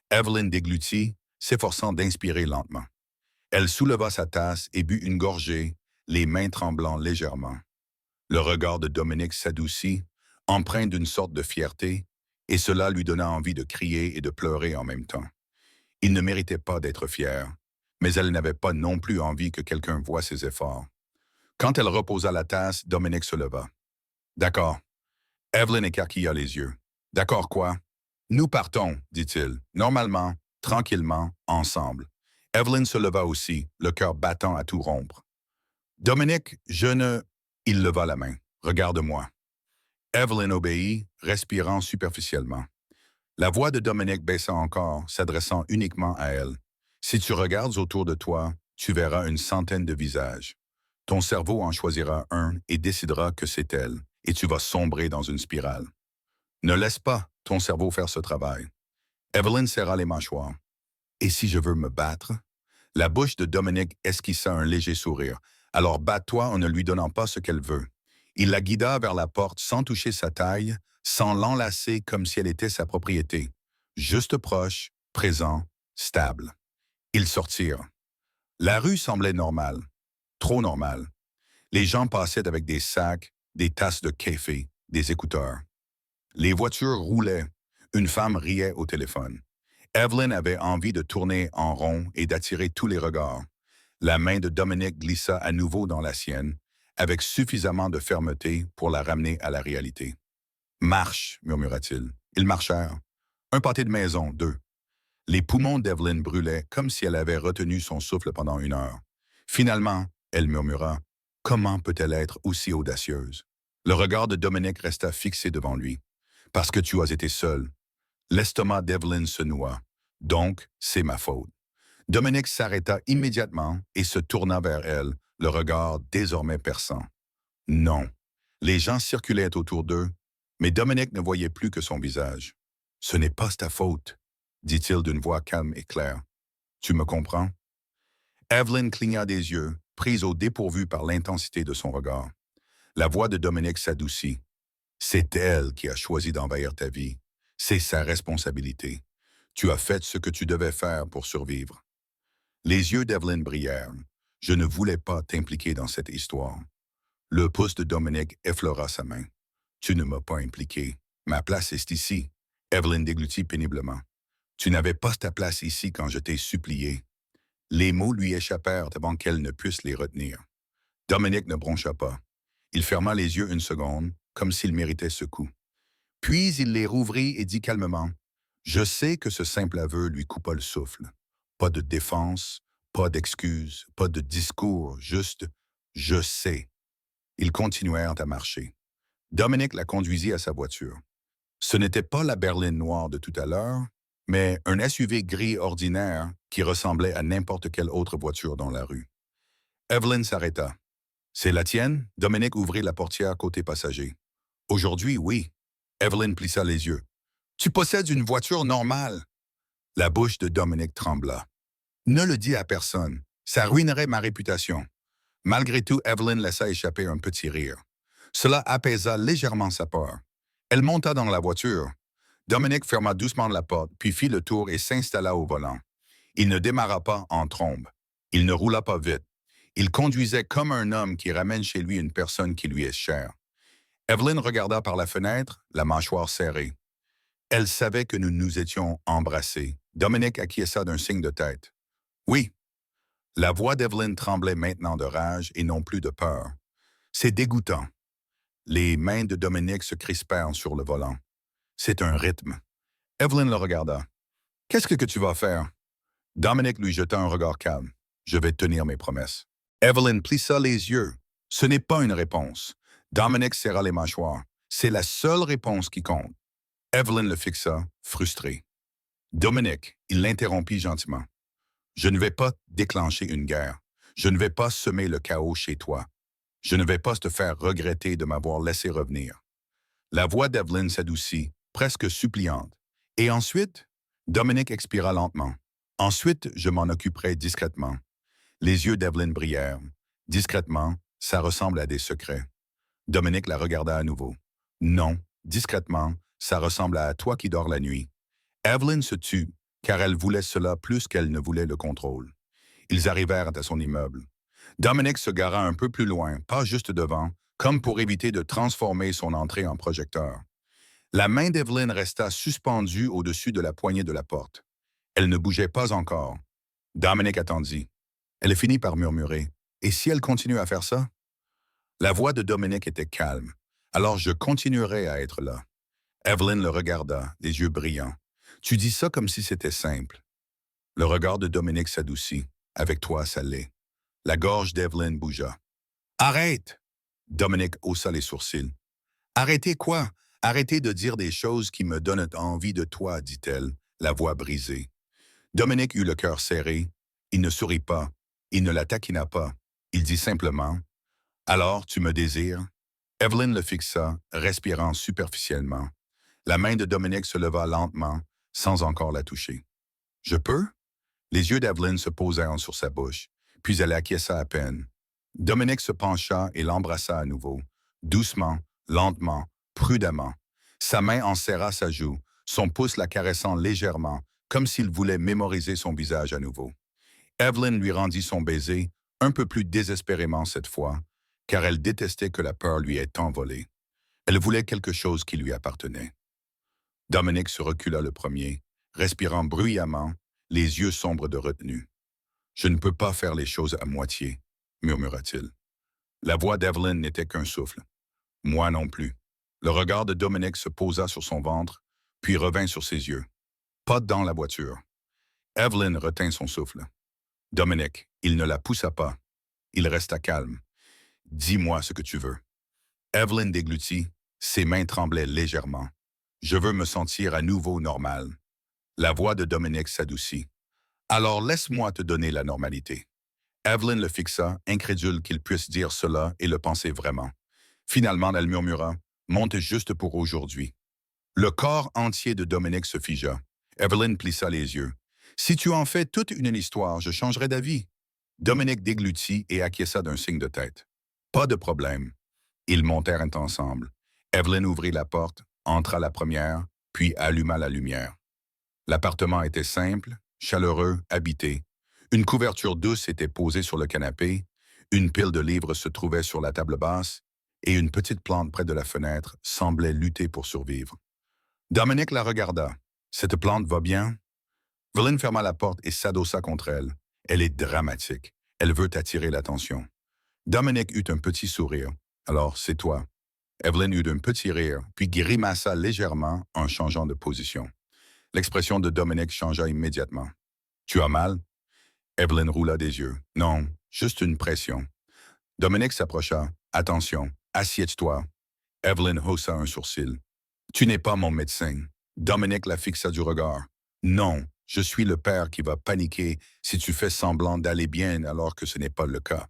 Evelyn déglutit, s'efforçant d'inspirer lentement. Elle souleva sa tasse et but une gorgée, les mains tremblant légèrement. Le regard de Dominic s'adoucit, empreint d'une sorte de fierté, et cela lui donna envie de crier et de pleurer en même temps. Il ne méritait pas d'être fier, mais elle n'avait pas non plus envie que quelqu'un voie ses efforts. Quand elle reposa la tasse, Dominic se leva. « D'accord. » Evelyn écarquilla les yeux. « D'accord quoi? » « Nous partons, dit-il, normalement, tranquillement, ensemble. » Evelyn se leva aussi, le cœur battant à tout rompre. « Dominic, je ne... » Il leva la main. « Regarde-moi. » Evelyn obéit, respirant superficiellement. La voix de Dominic baissa encore, s'adressant uniquement à elle. « Si tu regardes autour de toi, tu verras une centaine de visages. Ton cerveau en choisira un et décidera que c'est elle, et tu vas sombrer dans une spirale. Ne laisse pas ton cerveau faire ce travail. » Evelyn serra les mâchoires. « Et si je veux me battre? » La bouche de Dominic esquissa un léger sourire. « Alors bats-toi en ne lui donnant pas ce qu'elle veut. » Il la guida vers la porte sans toucher sa taille, sans l'enlacer comme si elle était sa propriété. Juste proche, présent, stable. Ils sortirent. La rue semblait normale. Trop normale. Les gens passaient avec des sacs, des tasses de café, des écouteurs. Les voitures roulaient. Une femme riait au téléphone. Evelyn avait envie de tourner en rond et d'attirer tous les regards. La main de Dominic glissa à nouveau dans la sienne, avec suffisamment de fermeté pour la ramener à la réalité. « Marche, murmura-t-il. Ils marchèrent. Un pâté de maison, 2. Les poumons d'Evelyn brûlaient comme si elle avait retenu son souffle pendant 1 heure. Finalement, elle murmura, « Comment peut-elle être aussi audacieuse? » Le regard de Dominic resta fixé devant lui. « Parce que tu as été seul. » L'estomac d'Evelyn se noua. « Donc, c'est ma faute. » Dominic s'arrêta immédiatement et se tourna vers elle, le regard désormais perçant. Non. Les gens circulaient autour d'eux, mais Dominic ne voyait plus que son visage. Ce n'est pas ta faute, dit-il d'une voix calme et claire. Tu me comprends? Evelyn cligna des yeux, prise au dépourvu par l'intensité de son regard. La voix de Dominique s'adoucit. C'est elle qui a choisi d'envahir ta vie. C'est sa responsabilité. Tu as fait ce que tu devais faire pour survivre. Les yeux d'Evelyn brillèrent. Je ne voulais pas t'impliquer dans cette histoire. Le pouce de Dominique effleura sa main. Tu ne m'as pas impliqué. Ma place est ici. Evelyn déglutit péniblement. Tu n'avais pas ta place ici quand je t'ai supplié. Les mots lui échappèrent avant qu'elle ne puisse les retenir. Dominique ne broncha pas. Il ferma les yeux une seconde, comme s'il méritait ce coup. Puis il les rouvrit et dit calmement, « Je sais que ce simple aveu lui coupa le souffle. Pas de défense, pas d'excuses, pas de discours, juste « je sais ». Ils continuèrent à marcher. Dominique la conduisit à sa voiture. Ce n'était pas la berline noire de tout à l'heure, mais un SUV gris ordinaire qui ressemblait à n'importe quelle autre voiture dans la rue. Evelyn s'arrêta. « C'est la tienne? » Dominique ouvrit la portière côté passager. « Aujourd'hui, oui. » Evelyn plissa les yeux. « Tu possèdes une voiture normale. » La bouche de Dominique trembla. « Ne le dis à personne. Ça ruinerait ma réputation. » Malgré tout, Evelyn laissa échapper un petit rire. Cela apaisa légèrement sa peur. Elle monta dans la voiture. Dominique ferma doucement la porte, puis fit le tour et s'installa au volant. Il ne démarra pas en trombe. Il ne roula pas vite. Il conduisait comme un homme qui ramène chez lui une personne qui lui est chère. Evelyn regarda par la fenêtre, la mâchoire serrée. Elle savait que nous nous étions embrassés. Dominique acquiesça d'un signe de tête. « Oui. » La voix d'Evelyn tremblait maintenant de rage et non plus de peur. « C'est dégoûtant. » Les mains de Dominique se crispèrent sur le volant. « C'est un rythme. » Evelyn le regarda. « Qu'est-ce que tu vas faire? » Dominique lui jeta un regard calme. « Je vais tenir mes promesses. » Evelyn plissa les yeux. Ce n'est pas une réponse. Dominique serra les mâchoires. C'est la seule réponse qui compte. Evelyn le fixa, frustrée. Dominique, il l'interrompit gentiment. Je ne vais pas déclencher une guerre. Je ne vais pas semer le chaos chez toi. Je ne vais pas te faire regretter de m'avoir laissé revenir. La voix d'Evelyn s'adoucit, presque suppliante. Et ensuite, Dominique expira lentement. Ensuite, je m'en occuperai discrètement. Les yeux d'Evelyn brillèrent. Discrètement, ça ressemble à des secrets. Dominique la regarda à nouveau. Non, discrètement, ça ressemble à toi qui dors la nuit. Evelyn se tut, car elle voulait cela plus qu'elle ne voulait le contrôle. Ils arrivèrent à son immeuble. Dominique se gara un peu plus loin, pas juste devant, comme pour éviter de transformer son entrée en projecteur. La main d'Evelyn resta suspendue au-dessus de la poignée de la porte. Elle ne bougeait pas encore. Dominique attendit. Elle finit par murmurer. « Et si elle continue à faire ça? » La voix de Dominique était calme. « Alors je continuerai à être là. » Evelyn le regarda, les yeux brillants. « Tu dis ça comme si c'était simple. » Le regard de Dominique s'adoucit. « Avec toi, ça l'est. » La gorge d'Evelyn bougea. « Arrête! » Dominique haussa les sourcils. « Arrêtez quoi? Arrêtez de dire des choses qui me donnent envie de toi, dit-elle, la voix brisée. Dominique eut le cœur serré. Il ne sourit pas. Il ne la taquina pas. Il dit simplement « Alors, tu me désires? » Evelyn le fixa, respirant superficiellement. La main de Dominique se leva lentement, sans encore la toucher. « Je peux? » Les yeux d'Evelyn se posèrent sur sa bouche, puis elle acquiesça à peine. Dominique se pencha et l'embrassa à nouveau, doucement, lentement, prudemment. Sa main enserra sa joue, son pouce la caressant légèrement, comme s'il voulait mémoriser son visage à nouveau. Evelyn lui rendit son baiser, un peu plus désespérément cette fois, car elle détestait que la peur lui ait envolé. Elle voulait quelque chose qui lui appartenait. Dominique se recula le premier, respirant bruyamment, les yeux sombres de retenue. « Je ne peux pas faire les choses à moitié, » murmura-t-il. La voix d'Evelyn n'était qu'un souffle. « Moi non plus. » Le regard de Dominique se posa sur son ventre, puis revint sur ses yeux. Pas dans la voiture. Evelyn retint son souffle. Dominique, il ne la poussa pas. Il resta calme. « Dis-moi ce que tu veux. » Evelyn déglutit, ses mains tremblaient légèrement. « Je veux me sentir à nouveau normal. » La voix de Dominique s'adoucit. « Alors laisse-moi te donner la normalité. » Evelyn le fixa, incrédule qu'il puisse dire cela et le penser vraiment. Finalement, elle murmura « Monte juste pour aujourd'hui. » Le corps entier de Dominique se figea. Evelyn plissa les yeux. Si tu en fais toute une histoire, je changerai d'avis. Dominique déglutit et acquiesça d'un signe de tête. Pas de problème. Ils montèrent ensemble. Evelyn ouvrit la porte, entra la première, puis alluma la lumière. L'appartement était simple, chaleureux, habité. Une couverture douce était posée sur le canapé, une pile de livres se trouvait sur la table basse, et une petite plante près de la fenêtre semblait lutter pour survivre. Dominique la regarda. Cette plante va bien? Evelyn ferma la porte et s'adossa contre elle. Elle est dramatique. Elle veut attirer l'attention. Dominique eut un petit sourire. Alors, c'est toi. Evelyn eut un petit rire, puis grimaça légèrement en changeant de position. L'expression de Dominique changea immédiatement. Tu as mal? Evelyn roula des yeux. Non, juste une pression. Dominique s'approcha. Attention, assieds-toi. Evelyn haussa un sourcil. Tu n'es pas mon médecin. Dominique la fixa du regard. Non, je suis le père qui va paniquer si tu fais semblant d'aller bien alors que ce n'est pas le cas.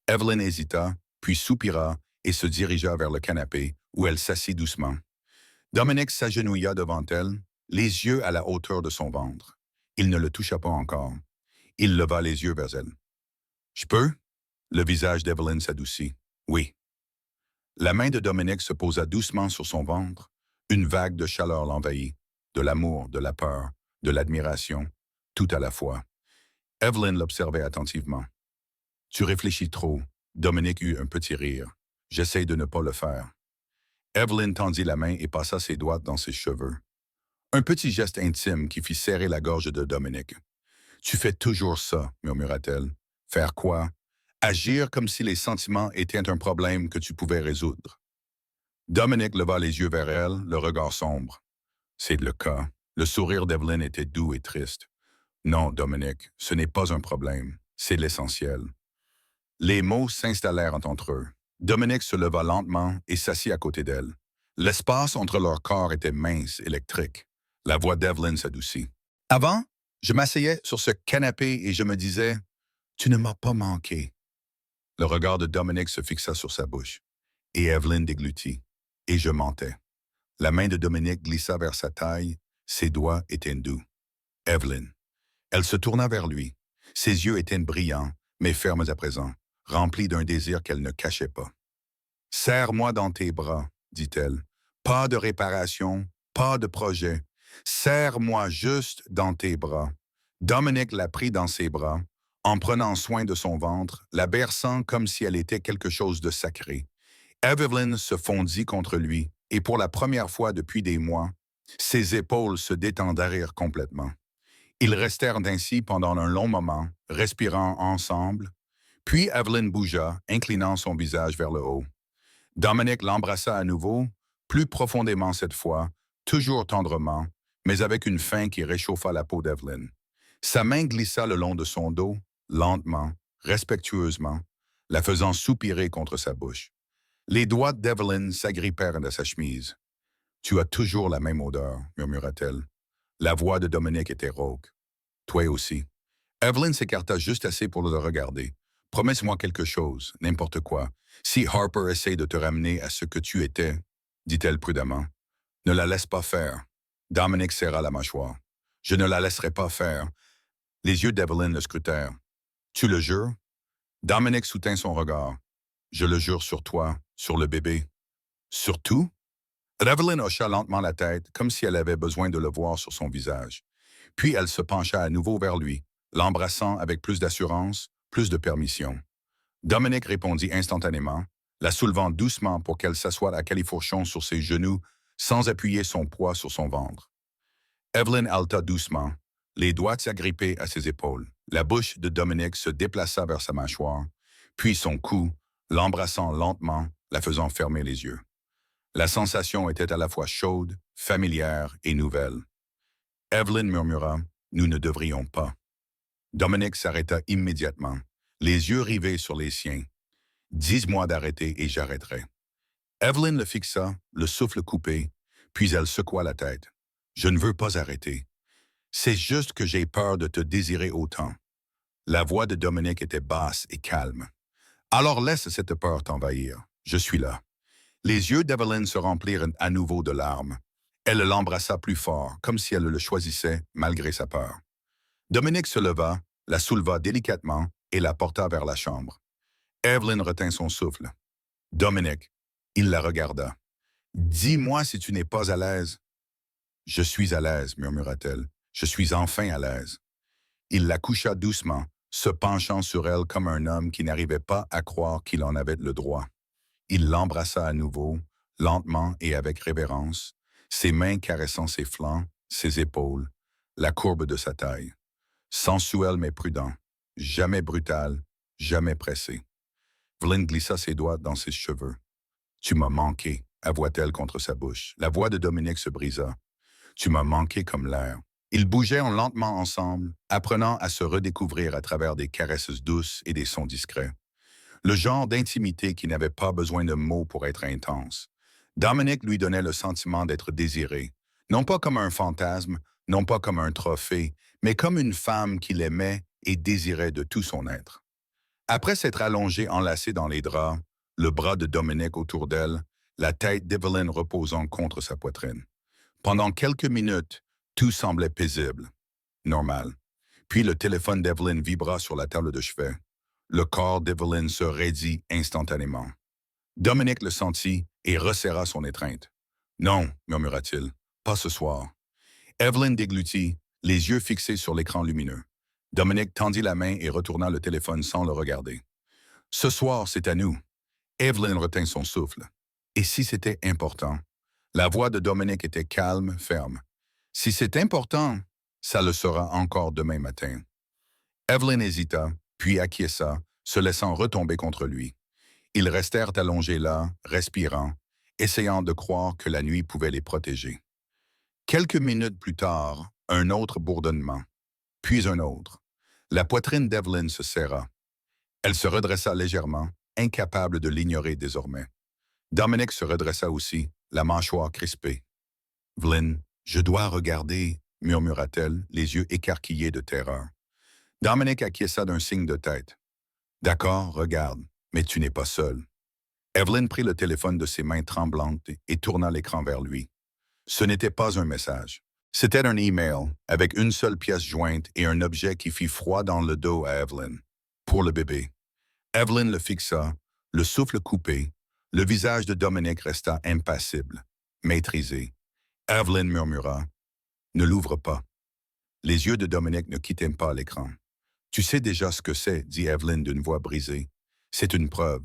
Evelyn hésita, puis soupira et se dirigea vers le canapé, où elle s'assit doucement. Dominique s'agenouilla devant elle, les yeux à la hauteur de son ventre. Il ne le toucha pas encore. Il leva les yeux vers elle. « Je peux? » Le visage d'Evelyn s'adoucit. « Oui. » La main de Dominique se posa doucement sur son ventre. Une vague de chaleur l'envahit. De l'amour, de la peur, de l'admiration, tout à la fois. Evelyn l'observait attentivement. « Tu réfléchis trop. » Dominique eut un petit rire. « J'essaie de ne pas le faire. » Evelyn tendit la main et passa ses doigts dans ses cheveux. Un petit geste intime qui fit serrer la gorge de Dominique. « Tu fais toujours ça, » murmura-t-elle. « Faire quoi? Agir comme si les sentiments étaient un problème que tu pouvais résoudre. » Dominique leva les yeux vers elle, le regard sombre. « C'est le cas. » Le sourire d'Evelyn était doux et triste. « Non, Dominique, ce n'est pas un problème. C'est l'essentiel. » Les mots s'installèrent entre eux. Dominique se leva lentement et s'assit à côté d'elle. L'espace entre leurs corps était mince, électrique. La voix d'Evelyn s'adoucit. « Avant, je m'asseyais sur ce canapé et je me disais, « Tu ne m'as pas manqué. » Le regard de Dominique se fixa sur sa bouche. Et Evelyn déglutit. Et je mentais. La main de Dominique glissa vers sa taille. Ses doigts étaient doux. Evelyn. Elle se tourna vers lui. Ses yeux étaient brillants, mais fermes à présent, remplis d'un désir qu'elle ne cachait pas. « Serre-moi dans tes bras, » dit-elle. « Pas de réparation, pas de projet. Serre-moi juste dans tes bras. » Dominique la prit dans ses bras, en prenant soin de son ventre, la berçant comme si elle était quelque chose de sacré. Evelyn se fondit contre lui, et pour la première fois depuis des mois, ses épaules se détendirent complètement. Ils restèrent ainsi pendant un long moment, respirant ensemble. Puis Evelyn bougea, inclinant son visage vers le haut. Dominique l'embrassa à nouveau, plus profondément cette fois, toujours tendrement, mais avec une faim qui réchauffa la peau d'Evelyn. Sa main glissa le long de son dos, lentement, respectueusement, la faisant soupirer contre sa bouche. Les doigts d'Evelyn s'agrippèrent de sa chemise. « Tu as toujours la même odeur, » murmura-t-elle. La voix de Dominique était rauque. « Toi aussi. » Evelyn s'écarta juste assez pour le regarder. « Promets-moi quelque chose, n'importe quoi. Si Harper essaie de te ramener à ce que tu étais, dit-elle prudemment, ne la laisse pas faire. » Dominique serra la mâchoire. « Je ne la laisserai pas faire. » Les yeux d'Evelyn le scrutèrent. « Tu le jures? » Dominique soutint son regard. « Je le jure sur toi, sur le bébé. »« Sur tout? » Evelyn hocha lentement la tête, comme si elle avait besoin de le voir sur son visage. Puis elle se pencha à nouveau vers lui, l'embrassant avec plus d'assurance, plus de permission. Dominique répondit instantanément, la soulevant doucement pour qu'elle s'assoie à califourchon sur ses genoux, sans appuyer son poids sur son ventre. Evelyn haleta doucement, les doigts agrippés à ses épaules. La bouche de Dominique se déplaça vers sa mâchoire, puis son cou, l'embrassant lentement, la faisant fermer les yeux. La sensation était à la fois chaude, familière et nouvelle. Evelyn murmura, « Nous ne devrions pas. » Dominique s'arrêta immédiatement, les yeux rivés sur les siens. « Dis-moi d'arrêter et j'arrêterai. » Evelyn le fixa, le souffle coupé, puis elle secoua la tête. « Je ne veux pas arrêter. C'est juste que j'ai peur de te désirer autant. » La voix de Dominique était basse et calme. « Alors laisse cette peur t'envahir. Je suis là. » Les yeux d'Evelyn se remplirent à nouveau de larmes. Elle l'embrassa plus fort, comme si elle le choisissait malgré sa peur. Dominic se leva, la souleva délicatement et la porta vers la chambre. Evelyn retint son souffle. Dominic, il la regarda. Dis-moi si tu n'es pas à l'aise. Je suis à l'aise, murmura-t-elle. Je suis enfin à l'aise. Il la coucha doucement, se penchant sur elle comme un homme qui n'arrivait pas à croire qu'il en avait le droit. Il l'embrassa à nouveau, lentement et avec révérence, ses mains caressant ses flancs, ses épaules, la courbe de sa taille. Sensuel mais prudent, jamais brutal, jamais pressé. Evelyn glissa ses doigts dans ses cheveux. « Tu m'as manqué », avoua-t-elle contre sa bouche. La voix de Dominic se brisa. « Tu m'as manqué comme l'air. » Ils bougeaient lentement ensemble, apprenant à se redécouvrir à travers des caresses douces et des sons discrets. Le genre d'intimité qui n'avait pas besoin de mots pour être intense. Dominic lui donnait le sentiment d'être désiré, non pas comme un fantasme, non pas comme un trophée, mais comme une femme qu'il aimait et désirait de tout son être. Après s'être allongé enlacé dans les draps, le bras de Dominic autour d'elle, la tête d'Evelyn reposant contre sa poitrine. Pendant quelques minutes, tout semblait paisible, normal. Puis le téléphone d'Evelyn vibra sur la table de chevet. Le corps d'Evelyn se raidit instantanément. Dominic le sentit et resserra son étreinte. « Non, murmura-t-il, pas ce soir. » Evelyn déglutit, les yeux fixés sur l'écran lumineux. Dominic tendit la main et retourna le téléphone sans le regarder. « Ce soir, c'est à nous. » Evelyn retint son souffle. Et si c'était important? La voix de Dominic était calme, ferme. « Si c'est important, ça le sera encore demain matin. » Evelyn hésita, puis acquiesça, se laissant retomber contre lui. Ils restèrent allongés là, respirant, essayant de croire que la nuit pouvait les protéger. Quelques minutes plus tard, un autre bourdonnement, puis un autre. La poitrine d'Evelyn se serra. Elle se redressa légèrement, incapable de l'ignorer désormais. Dominic se redressa aussi, la mâchoire crispée. « Evelyn, je dois regarder, » murmura-t-elle, les yeux écarquillés de terreur. Dominic acquiesça d'un signe de tête. « D'accord, regarde, mais tu n'es pas seul. » Evelyn prit le téléphone de ses mains tremblantes et tourna l'écran vers lui. Ce n'était pas un message. C'était un email avec une seule pièce jointe et un objet qui fit froid dans le dos à Evelyn. Pour le bébé. Evelyn le fixa, le souffle coupé. Le visage de Dominic resta impassible, maîtrisé. Evelyn murmura. « Ne l'ouvre pas. » Les yeux de Dominic ne quittaient pas l'écran. « Tu sais déjà ce que c'est, » dit Evelyn d'une voix brisée. « C'est une preuve.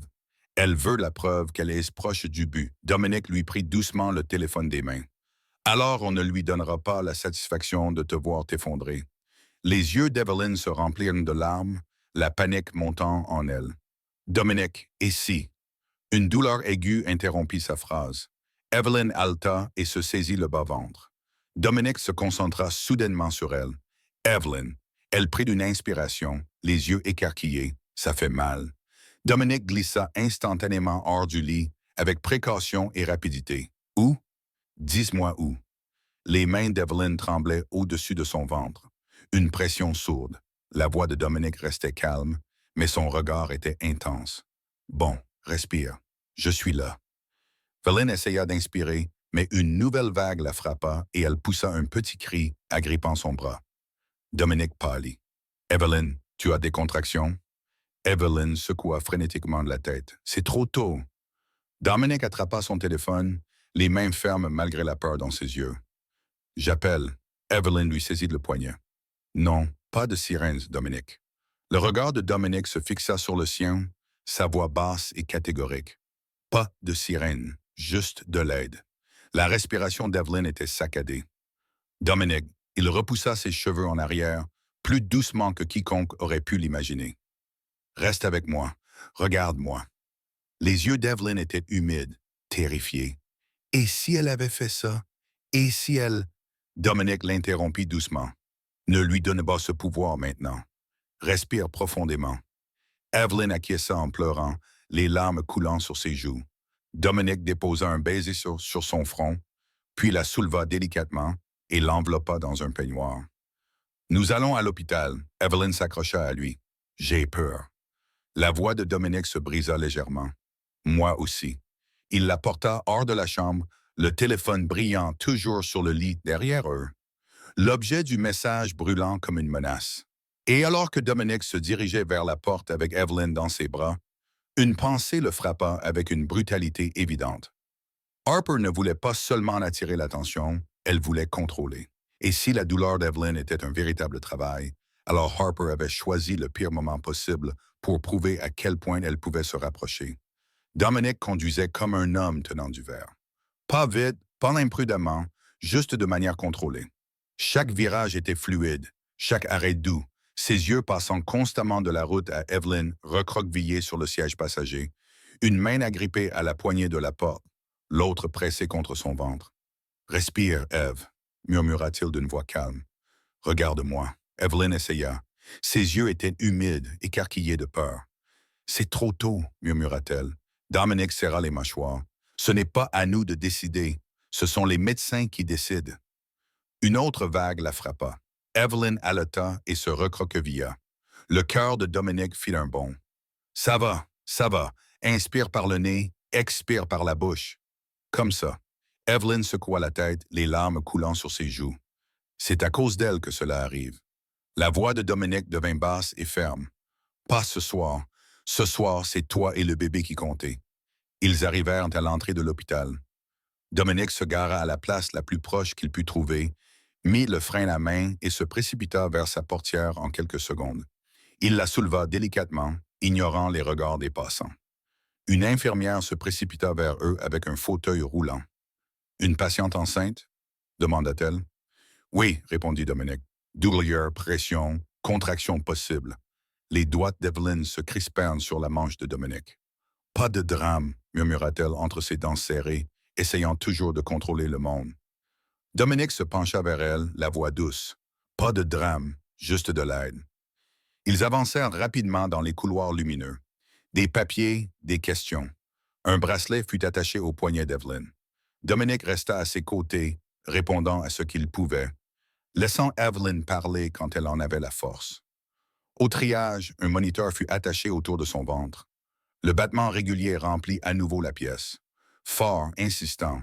Elle veut la preuve qu'elle est proche du but. » Dominic lui prit doucement le téléphone des mains. « Alors on ne lui donnera pas la satisfaction de te voir t'effondrer. » Les yeux d'Evelyn se remplirent de larmes, la panique montant en elle. « Dominic, et si ?» Une douleur aiguë interrompit sa phrase. Evelyn haleta et se saisit le bas-ventre. Dominic se concentra soudainement sur elle. « Evelyn !» Elle prit une inspiration, les yeux écarquillés. « Ça fait mal. » Dominic glissa instantanément hors du lit, avec précaution et rapidité. « Où? » « Dis-moi où. » Les mains d'Evelyn tremblaient au-dessus de son ventre. Une pression sourde. La voix de Dominic restait calme, mais son regard était intense. « Bon, respire. Je suis là. » Evelyn essaya d'inspirer, mais une nouvelle vague la frappa et elle poussa un petit cri, agrippant son bras. Dominic pâlit. « Evelyn, tu as des contractions? » Evelyn secoua frénétiquement la tête. « C'est trop tôt. » Dominic attrapa son téléphone, les mains fermes malgré la peur dans ses yeux. « J'appelle. » Evelyn lui saisit le poignet. « Non, pas de sirènes, Dominic. » Le regard de Dominic se fixa sur le sien, sa voix basse et catégorique. « Pas de sirène, juste de l'aide. » La respiration d'Evelyn était saccadée. Dominic, il repoussa ses cheveux en arrière, plus doucement que quiconque aurait pu l'imaginer. « Reste avec moi. Regarde-moi. » Les yeux d'Evelyn étaient humides, terrifiés. Et si elle avait fait ça? Et si elle... Dominic l'interrompit doucement. Ne lui donne pas ce pouvoir maintenant. Respire profondément. Evelyn acquiesça en pleurant, les larmes coulant sur ses joues. Dominic déposa un baiser sur son front, puis la souleva délicatement et l'enveloppa dans un peignoir. « Nous allons à l'hôpital. » Evelyn s'accrocha à lui. « J'ai peur. » La voix de Dominic se brisa légèrement. « Moi aussi. » Il la porta hors de la chambre, le téléphone brillant toujours sur le lit derrière eux, l'objet du message brûlant comme une menace. Et alors que Dominic se dirigeait vers la porte avec Evelyn dans ses bras, une pensée le frappa avec une brutalité évidente. Harper ne voulait pas seulement attirer l'attention, elle voulait contrôler. Et si la douleur d'Evelyn était un véritable travail, alors Harper avait choisi le pire moment possible pour prouver à quel point elle pouvait se rapprocher. Dominic conduisait comme un homme tenant du verre. Pas vite, pas imprudemment, juste de manière contrôlée. Chaque virage était fluide, chaque arrêt doux, ses yeux passant constamment de la route à Evelyn, recroquevillée sur le siège passager, une main agrippée à la poignée de la porte, l'autre pressée contre son ventre. « Respire, Eve », murmura-t-il d'une voix calme. « Regarde-moi. » Evelyn essaya. Ses yeux étaient humides, écarquillés de peur. « C'est trop tôt, » murmura-t-elle. Dominic serra les mâchoires. « Ce n'est pas à nous de décider. Ce sont les médecins qui décident. » Une autre vague la frappa. Evelyn haleta et se recroquevilla. Le cœur de Dominic fit un bond. « Ça va, ça va. Inspire par le nez, expire par la bouche. » Comme ça. Evelyn secoua la tête, les larmes coulant sur ses joues. « C'est à cause d'elle que cela arrive. » La voix de Dominic devint basse et ferme. « Pas ce soir. Ce soir, c'est toi et le bébé qui comptaient. » Ils arrivèrent à l'entrée de l'hôpital. Dominic se gara à la place la plus proche qu'il put trouver, mit le frein à main et se précipita vers sa portière en quelques secondes. Il la souleva délicatement, ignorant les regards des passants. Une infirmière se précipita vers eux avec un fauteuil roulant. « Une patiente enceinte ?» demanda-t-elle. « Oui, » répondit Dominic. Douleur, pression, contraction possible. Les doigts d'Evelyn se crispèrent sur la manche de Dominic. « Pas de drame » murmura-t-elle entre ses dents serrées, essayant toujours de contrôler le monde. Dominic se pencha vers elle, la voix douce. « Pas de drame, juste de l'aide. » Ils avancèrent rapidement dans les couloirs lumineux. Des papiers, des questions. Un bracelet fut attaché au poignet d'Evelyn. Dominic resta à ses côtés, répondant à ce qu'il pouvait, laissant Evelyn parler quand elle en avait la force. Au triage, un moniteur fut attaché autour de son ventre. Le battement régulier remplit à nouveau la pièce. Fort, insistant.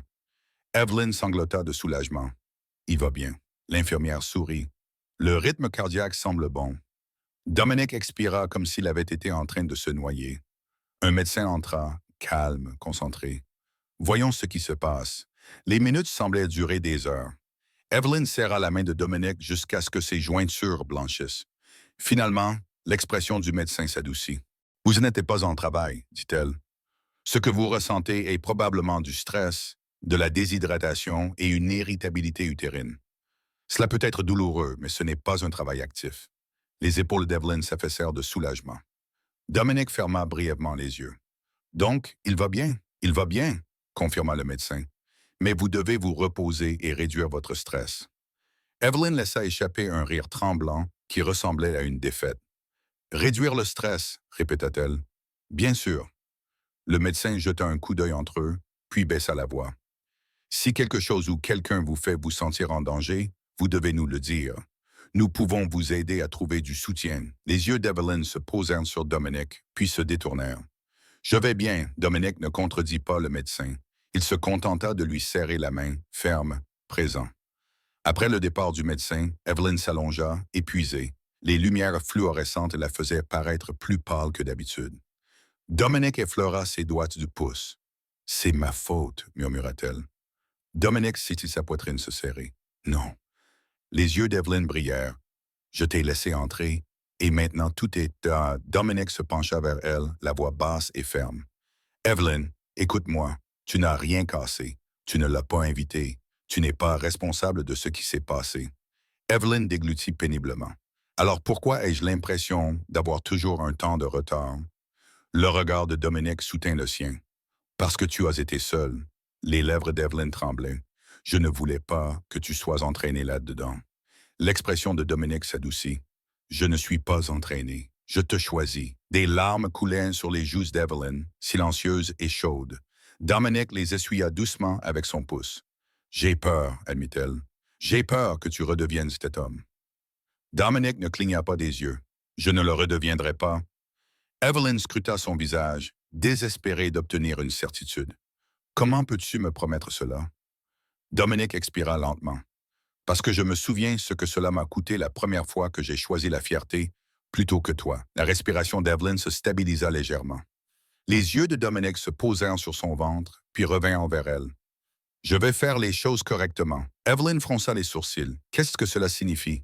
Evelyn sanglota de soulagement. « Il va bien. » L'infirmière sourit. « Le rythme cardiaque semble bon. » Dominic expira comme s'il avait été en train de se noyer. Un médecin entra, calme, concentré. « Voyons ce qui se passe. » Les minutes semblaient durer des heures. Evelyn serra la main de Dominic jusqu'à ce que ses jointures blanchissent. Finalement, l'expression du médecin s'adoucit. « Vous n'êtes pas en travail, dit-elle. Ce que vous ressentez est probablement du stress, de la déshydratation et une irritabilité utérine. Cela peut être douloureux, mais ce n'est pas un travail actif. » Les épaules d'Evelyn s'affaissèrent de soulagement. Dominic ferma brièvement les yeux. « Donc, il va bien, » confirma le médecin. « Mais vous devez vous reposer et réduire votre stress. » Evelyn laissa échapper un rire tremblant qui ressemblait à une défaite. « Réduire le stress, » répéta-t-elle. « Bien sûr. » Le médecin jeta un coup d'œil entre eux, puis baissa la voix. « Si quelque chose ou quelqu'un vous fait vous sentir en danger, vous devez nous le dire. Nous pouvons vous aider à trouver du soutien. » Les yeux d'Evelyn se posèrent sur Dominic, puis se détournèrent. « Je vais bien. » Dominic ne contredit pas le médecin. Il se contenta de lui serrer la main, ferme, présent. Après le départ du médecin, Evelyn s'allongea, épuisée. Les lumières fluorescentes la faisaient paraître plus pâle que d'habitude. Dominic effleura ses doigts du pouce. « C'est ma faute, » murmura-t-elle. Dominic sentit sa poitrine se serrer. « Non. » Les yeux d'Evelyn brillèrent. « Je t'ai laissé entrer, et maintenant tout est... » Dominic se pencha vers elle, la voix basse et ferme. « Evelyn, écoute-moi. Tu n'as rien cassé. Tu ne l'as pas invité. Tu n'es pas responsable de ce qui s'est passé. » Evelyn déglutit péniblement. « Alors pourquoi ai-je l'impression d'avoir toujours un temps de retard? » Le regard de Dominic soutint le sien. « Parce que tu as été seule. » Les lèvres d'Evelyn tremblaient. « Je ne voulais pas que tu sois entraîné là-dedans. » L'expression de Dominic s'adoucit. « Je ne suis pas entraîné. Je te choisis. » Des larmes coulaient sur les joues d'Evelyn, silencieuses et chaudes. Dominic les essuya doucement avec son pouce. « J'ai peur, » admit-elle. « J'ai peur que tu redeviennes cet homme. » Dominic ne cligna pas des yeux. « Je ne le redeviendrai pas. » Evelyn scruta son visage, désespérée d'obtenir une certitude. « Comment peux-tu me promettre cela? » Dominique expira lentement. Parce que je me souviens ce que cela m'a coûté la première fois que j'ai choisi la fierté plutôt que toi. La respiration d'Evelyn se stabilisa légèrement. Les yeux de Dominique se posèrent sur son ventre, puis revinrent vers elle. Je vais faire les choses correctement. Evelyn fronça les sourcils. Qu'est-ce que cela signifie?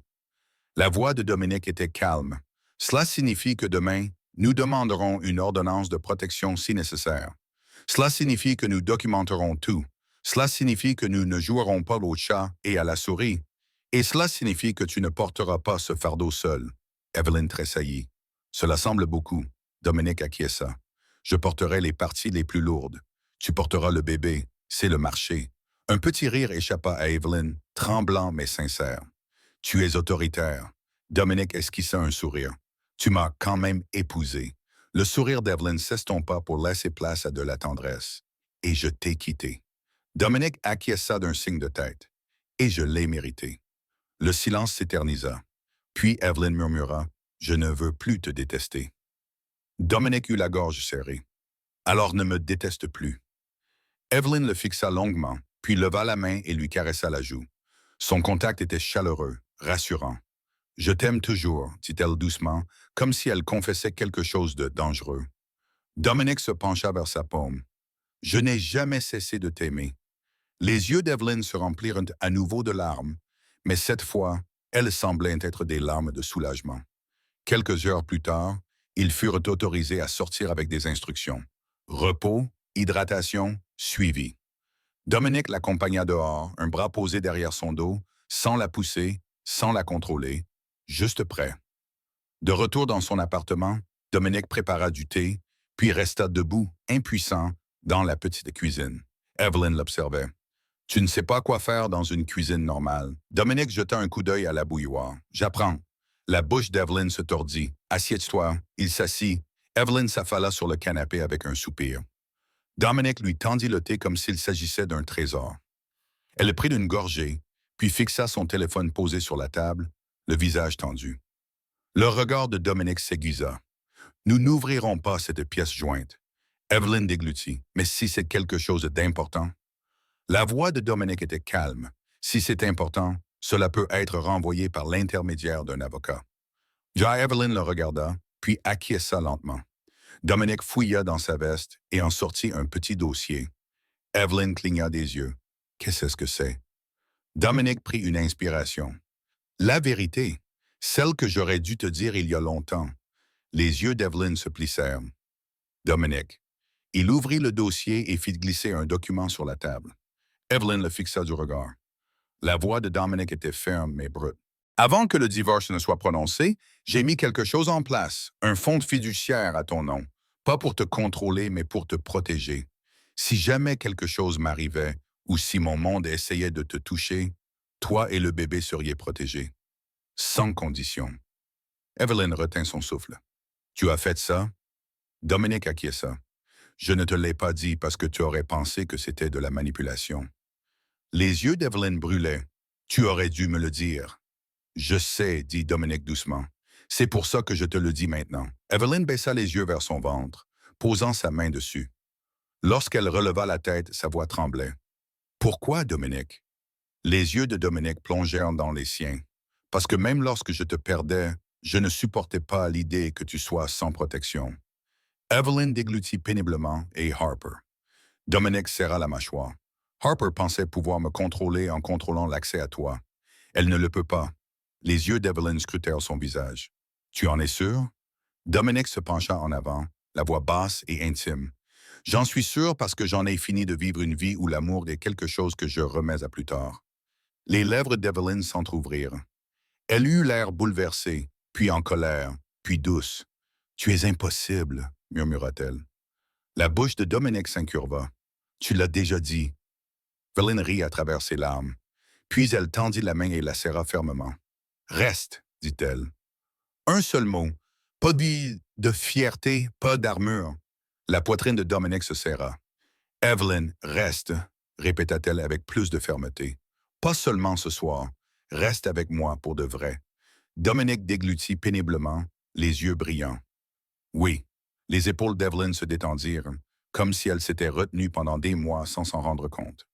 La voix de Dominique était calme. Cela signifie que demain, nous demanderons une ordonnance de protection si nécessaire. Cela signifie que nous documenterons tout. Cela signifie que nous ne jouerons pas au chat et à la souris. Et cela signifie que tu ne porteras pas ce fardeau seul. Evelyn tressaillit. Cela semble beaucoup. Dominique acquiesça. Je porterai les parties les plus lourdes. Tu porteras le bébé. C'est le marché. Un petit rire échappa à Evelyn, tremblant mais sincère. Tu es autoritaire. Dominique esquissa un sourire. Tu m'as quand même épousé. Le sourire d'Evelyn s'estompa pour laisser place à de la tendresse. Et je t'ai quitté. Dominique acquiesça d'un signe de tête. Et je l'ai mérité. Le silence s'éternisa. Puis Evelyn murmura, « Je ne veux plus te détester. » Dominique eut la gorge serrée. « Alors ne me déteste plus. » Evelyn le fixa longuement, puis leva la main et lui caressa la joue. Son contact était chaleureux, rassurant. « Je t'aime toujours, » dit-elle doucement, comme si elle confessait quelque chose de dangereux. Dominique se pencha vers sa paume. « Je n'ai jamais cessé de t'aimer. » Les yeux d'Evelyn se remplirent à nouveau de larmes, mais cette fois, elles semblaient être des larmes de soulagement. Quelques heures plus tard, ils furent autorisés à sortir avec des instructions. Repos, hydratation, suivi. Dominique l'accompagna dehors, un bras posé derrière son dos, sans la pousser, sans la contrôler, juste prêt. De retour dans son appartement, Dominique prépara du thé, puis resta debout, impuissant, dans la petite cuisine. Evelyn l'observait. « Tu ne sais pas quoi faire dans une cuisine normale. » Dominique jeta un coup d'œil à la bouilloire. « J'apprends. » La bouche d'Evelyn se tordit. « Assieds-toi. » Il s'assit. Evelyn s'affala sur le canapé avec un soupir. Dominique lui tendit le thé comme s'il s'agissait d'un trésor. Elle prit une gorgée, puis fixa son téléphone posé sur la table, le visage tendu. Le regard de Dominique s'aiguisa. « Nous n'ouvrirons pas cette pièce jointe. » Evelyn déglutit. « Mais si c'est quelque chose d'important? » La voix de Dominique était calme. « Si c'est important, cela peut être renvoyé par l'intermédiaire d'un avocat. » Evelyn le regarda, puis acquiesça lentement. Dominique fouilla dans sa veste et en sortit un petit dossier. Evelyn cligna des yeux. « Qu'est-ce que c'est? » Dominique prit une inspiration. « La vérité, celle que j'aurais dû te dire il y a longtemps. » Les yeux d'Evelyn se plissèrent. Dominique. Il ouvrit le dossier et fit glisser un document sur la table. Evelyn le fixa du regard. La voix de Dominique était ferme mais brute. « Avant que le divorce ne soit prononcé, j'ai mis quelque chose en place, un fonds fiduciaire à ton nom. Pas pour te contrôler, mais pour te protéger. Si jamais quelque chose m'arrivait, ou si mon monde essayait de te toucher, toi et le bébé seriez protégés. Sans condition. » Evelyn retint son souffle. « Tu as fait ça? » Dominique acquiesça. « Je ne te l'ai pas dit parce que tu aurais pensé que c'était de la manipulation. » Les yeux d'Evelyn brûlaient. « Tu aurais dû me le dire. »« Je sais, » dit Dominique doucement. « C'est pour ça que je te le dis maintenant. » Evelyn baissa les yeux vers son ventre, posant sa main dessus. Lorsqu'elle releva la tête, sa voix tremblait. « Pourquoi, Dominique? » Les yeux de Dominique plongèrent dans les siens. « Parce que même lorsque je te perdais, je ne supportais pas l'idée que tu sois sans protection. » Evelyn déglutit péniblement et Harper. Dominique serra la mâchoire. Harper pensait pouvoir me contrôler en contrôlant l'accès à toi. Elle ne le peut pas. Les yeux d'Evelyn scrutèrent son visage. « Tu en es sûr? » Dominique se pencha en avant, la voix basse et intime. « J'en suis sûr parce que j'en ai fini de vivre une vie où l'amour est quelque chose que je remets à plus tard. » Les lèvres d'Evelyn s'entr'ouvrirent. Elle eut l'air bouleversée, puis en colère, puis douce. « Tu es impossible, » murmura-t-elle. La bouche de Dominique s'incurva. « Tu l'as déjà dit. » Evelyn rit à travers ses larmes. Puis elle tendit la main et la serra fermement. « Reste, » dit-elle. Un seul mot. Pas de fierté, pas d'armure. La poitrine de Dominique se serra. « Evelyn, reste, » répéta-t-elle avec plus de fermeté. « Pas seulement ce soir. Reste avec moi pour de vrai. » Dominique déglutit péniblement, les yeux brillants. « Oui. » Les épaules d'Evelyn se détendirent, comme si elle s'était retenue pendant des mois sans s'en rendre compte.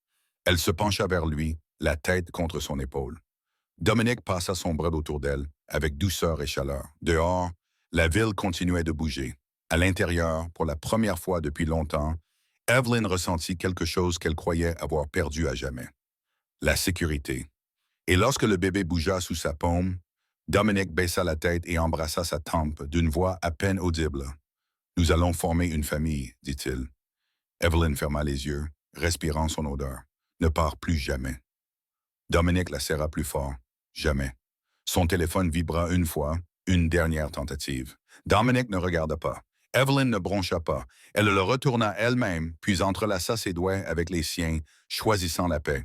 Elle se pencha vers lui, la tête contre son épaule. Dominique passa son bras autour d'elle, avec douceur et chaleur. Dehors, la ville continuait de bouger. À l'intérieur, pour la première fois depuis longtemps, Evelyn ressentit quelque chose qu'elle croyait avoir perdu à jamais. La sécurité. Et lorsque le bébé bougea sous sa paume, Dominique baissa la tête et embrassa sa tempe d'une voix à peine audible. « Nous allons former une famille, dit-il. » Evelyn ferma les yeux, respirant son odeur. « Ne pars plus jamais. » Dominique la serra plus fort. Jamais. Son téléphone vibra une fois, une dernière tentative. Dominique ne regarda pas. Evelyn ne broncha pas. Elle le retourna elle-même, puis entrelaça ses doigts avec les siens, choisissant la paix.